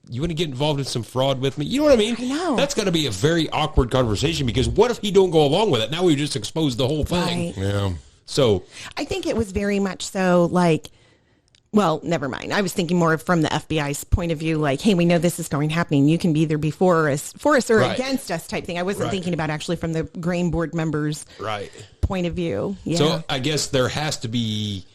you want to get involved in some fraud with me? You know what I mean? I know. That's got to be a very awkward conversation, because what if he don't go along with it? Now we've just exposed the whole thing. Right. Yeah. So I think it was very much so like, well, never mind. I was thinking more from the FBI's point of view, like, hey, we know this is going happening. You can be either for us or Right. against us type thing. I wasn't Right. thinking about actually from the grain board members' right. point of view. Yeah. So I guess there has to be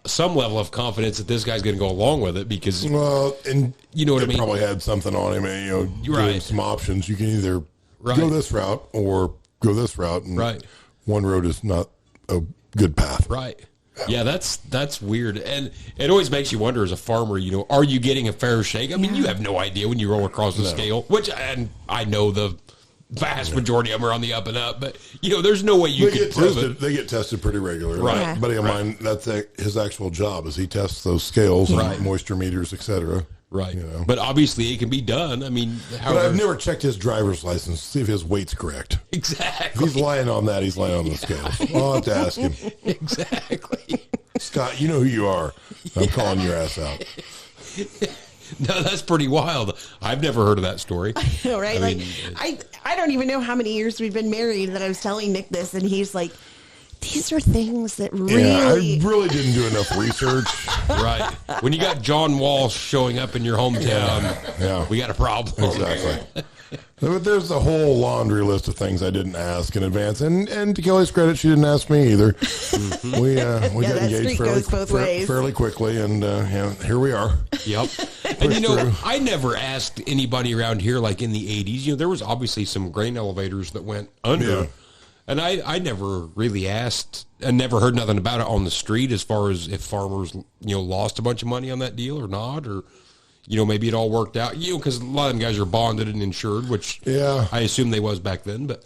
some level of confidence that this guy's going to go along with it, because Well, and You know what I they mean? probably had something on him, and give him Right. some options. You can either Right. go this route or go this route, and Right. one road is not a good path. right. Yeah, that's weird. And it always makes you wonder as a farmer, are you getting a fair shake? I mean, you have no idea when you roll across the scale, and I know the vast majority of them are on the up and up, but there's no way you They can get prove tested. it. They get tested pretty regularly. Right. Yeah. A buddy of mine, that's his actual job, is he tests those scales, Right. and moisture meters, etc. Right. But obviously it can be done. I mean, But however, I've never checked his driver's license to see if his weight's correct. If exactly. he's lying on that, he's lying on the scales. I'll have to ask him. Exactly. Scott, you know who you are. I'm calling your ass out. No, that's pretty wild. I've never heard of that story. know, right? I Like, mean, I don't even know how many years we've been married that I was telling Nick this, and he's like, these are things that really. Yeah, I really didn't do enough research. Right. When you got John Walsh showing up in your hometown, Yeah. we got a problem. Exactly. But there's a whole laundry list of things I didn't ask in advance, and to Kelly's credit, she didn't ask me either. We got that engaged street goes both ways. fairly quickly, and here we are. Yep. And through. I never asked anybody around here, like in the 80s, there was obviously some grain elevators that went under. Yeah. And I never really asked, and never heard nothing about it on the street as far as if farmers, lost a bunch of money on that deal or not, or, maybe it all worked out, because a lot of them guys are bonded and insured, which Yeah. I assume they was back then, but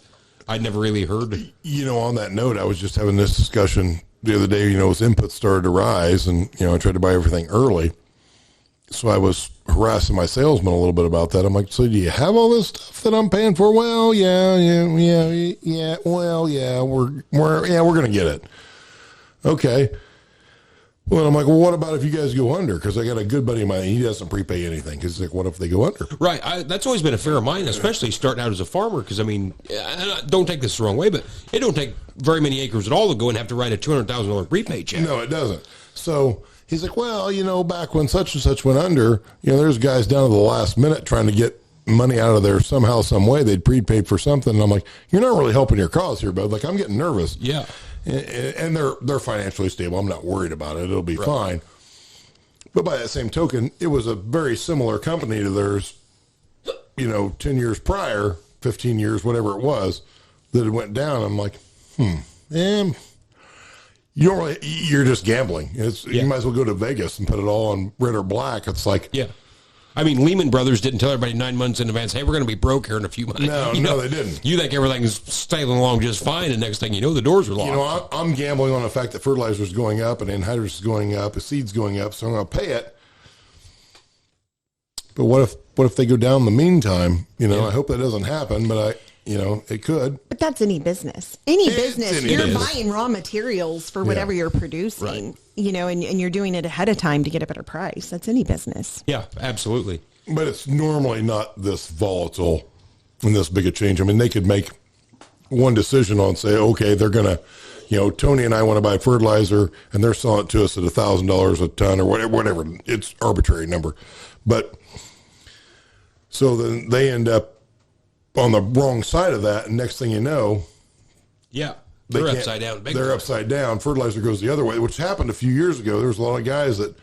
I never really heard. On that note, I was just having this discussion the other day, as inputs started to rise, and, I tried to buy everything early. So I was harassing my salesman a little bit about that. I'm like, so do you have all this stuff that I'm paying for? Well, yeah. Well, yeah, we're going to get it. Okay. Well, I'm like, well, what about if you guys go under? Because I got a good buddy of mine, he doesn't prepay anything. Because he's like, what if they go under? Right. That's always been a fear of mine, especially starting out as a farmer, because, don't take this the wrong way, but it don't take very many acres at all to go and have to write a $200,000 prepaid check. No, it doesn't. So he's like, well, back when such and such went under, there's guys down to the last minute trying to get money out of there somehow, some way. They'd prepaid for something. And I'm like, you're not really helping your cause here, bud. Like, I'm getting nervous. Yeah. And they're financially stable. I'm not worried about it. It'll be fine. But by that same token, it was a very similar company to theirs, 10 years prior, 15 years, whatever it was, that it went down. I'm like, man, you're just gambling. You might as well go to Vegas and put it all on red or black. It's like, Yeah. I mean, Lehman Brothers didn't tell everybody 9 months in advance, hey, we're going to be broke here in a few months. No, they didn't. You think everything's sailing along just fine, and next thing you know, the doors are locked. I'm gambling on the fact that fertilizer is going up and anhydrous is going up, the seed's going up, so I'm going to pay it. But what if they go down in the meantime? I hope that doesn't happen, but it could. But that's any business. Any business. any You're business. buying raw materials for whatever you're producing, and you're doing it ahead of time to get a better price. That's any business. Yeah, absolutely. But it's normally not this volatile and this big a change. I mean, they could make one decision on, say, okay, they're going to, Tony and I want to buy fertilizer, and they're selling it to us at $1,000 a ton or whatever. It's arbitrary number. But so then they end up on the wrong side of that, and next thing you know, Yeah. they They're can't- upside down. Big They're time. upside down. Fertilizer goes the other way, which happened a few years ago. There was a lot of guys that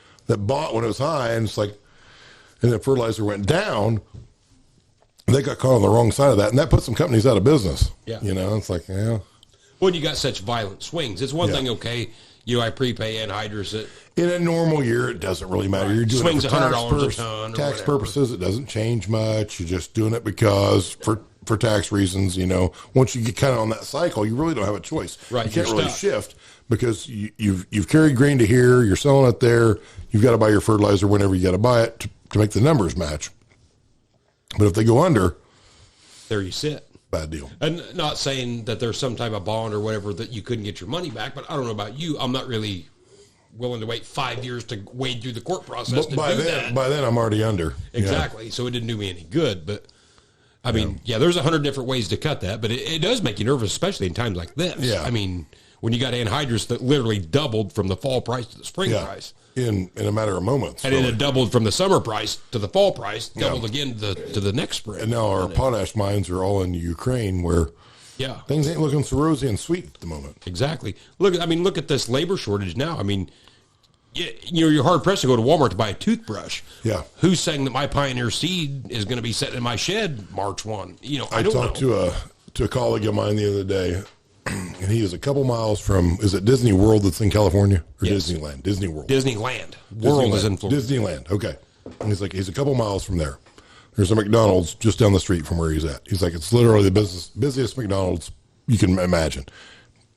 bought when it was high, and it's like, and then fertilizer went down. They got caught on the wrong side of that, and that put some companies out of business. Yeah. It's like, When you got such violent swings, it's one Yeah. thing, okay, I prepay anhydrous it. in a normal year, it doesn't really matter. You're doing Swings it for $100 a tax, ton or tax whatever. purposes. It doesn't change much. You're just doing it because for tax reasons. Once you get kind of on that cycle, you really don't have a choice. Right, You can't you're really stuck. shift because you've carried grain to here. You're selling it there. You've got to buy your fertilizer whenever you got to buy it to make the numbers match. But if they go under, There you sit. bad deal. And not saying that there's some type of bond or whatever that you couldn't get your money back, but I don't know about you. I'm not really willing to wait 5 years to wade through the court process to But do that. by then I'm already under. Exactly. So it didn't do me any good. But I mean, there's 100 different ways to cut that, but it does make you nervous, especially in times like this. Yeah. I mean, when you got anhydrous that literally doubled from the fall price to the spring price. In a matter of moments. And really. it doubled from the summer price to the fall price, doubled again to the next spring. And now our potash mines are all in Ukraine where things ain't looking so rosy and sweet at the moment. Exactly. Look at this labor shortage now. I mean, you're hard pressed to go to Walmart to buy a toothbrush. Yeah. Who's saying that my Pioneer seed is going to be sitting in my shed March 1? I talked to a colleague of mine the other day, and he is a couple miles from, is it Disney World that's in California? Or Yes. Disneyland? Disney World. Disneyland. World is in Florida. Disneyland, okay. And he's a couple miles from there. There's a McDonald's just down the street from where he's at. He's like, it's literally the busiest McDonald's you can imagine.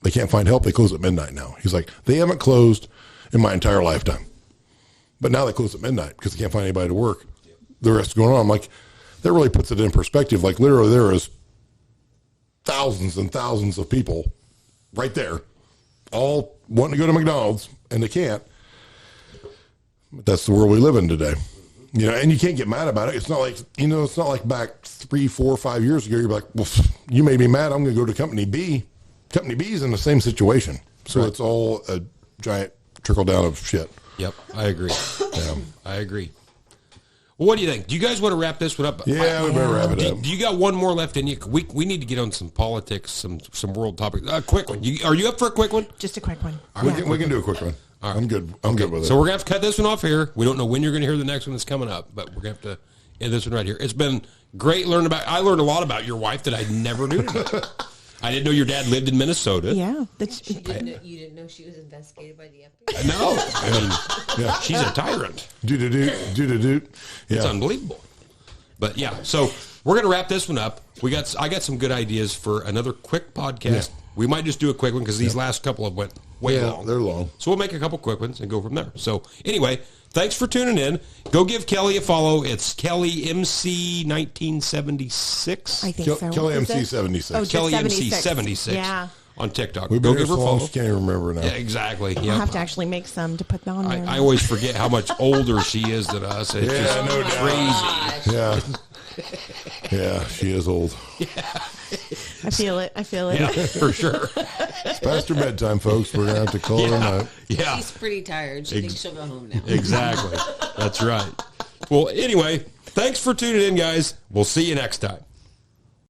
They can't find help. They close at midnight now. He's like, they haven't closed in my entire lifetime. But now they close at midnight because they can't find anybody to work. The rest going on. I'm like, that really puts it in perspective. Like literally there is thousands and thousands of people right there all wanting to go to McDonald's and they can't. But that's the world we live in today. And you can't get mad about it. It's not like, it's not like back 3, 4, 5 years ago. You're like, well, you made me mad. I'm going to go to company B. Company B is in the same situation. So It's all a giant trickle down of shit. Yep, I agree. I agree. Well, what do you think? Do you guys want to wrap this one up? Yeah, we better wrap it up. Do you got one more left in you? We need to get on some politics, some world topics. Quick one. Are you up for a quick one? Just a quick one. We can do a quick one. All right. I'm good. I'm good with it. So we're going to have to cut this one off here. We don't know when you're going to hear the next one that's coming up, but we're going to have to end this one right here. It's been great learning about. I learned a lot about your wife that I never knew. I didn't know your dad lived in Minnesota. Yeah. You didn't know she was investigated by the FBI? No. I mean, she's a tyrant. Do. It's unbelievable. But yeah, so we're going to wrap this one up. I got some good ideas for another quick podcast. Yeah. We might just do a quick one because these last couple have went way long. They're long. So we'll make a couple quick ones and go from there. So anyway, thanks for tuning in. Go give Kelly a follow. It's Kelly MC 1976. I think so. Kelly MC 76. Oh, Kelly 76. MC 76. Yeah. On TikTok. We've Go been give her a so long, follow. she can't even remember now. Yeah, exactly. I'll have to actually make some to put on there. I always forget how much older she is than us. It's just no crazy. Yeah. Yeah, she is old. I feel it. Yeah, for sure. It's past her bedtime, folks. We're going to have to call her a night. Yeah. She's pretty tired. She thinks she'll go home now. Exactly. That's right. Well, anyway, thanks for tuning in, guys. We'll see you next time.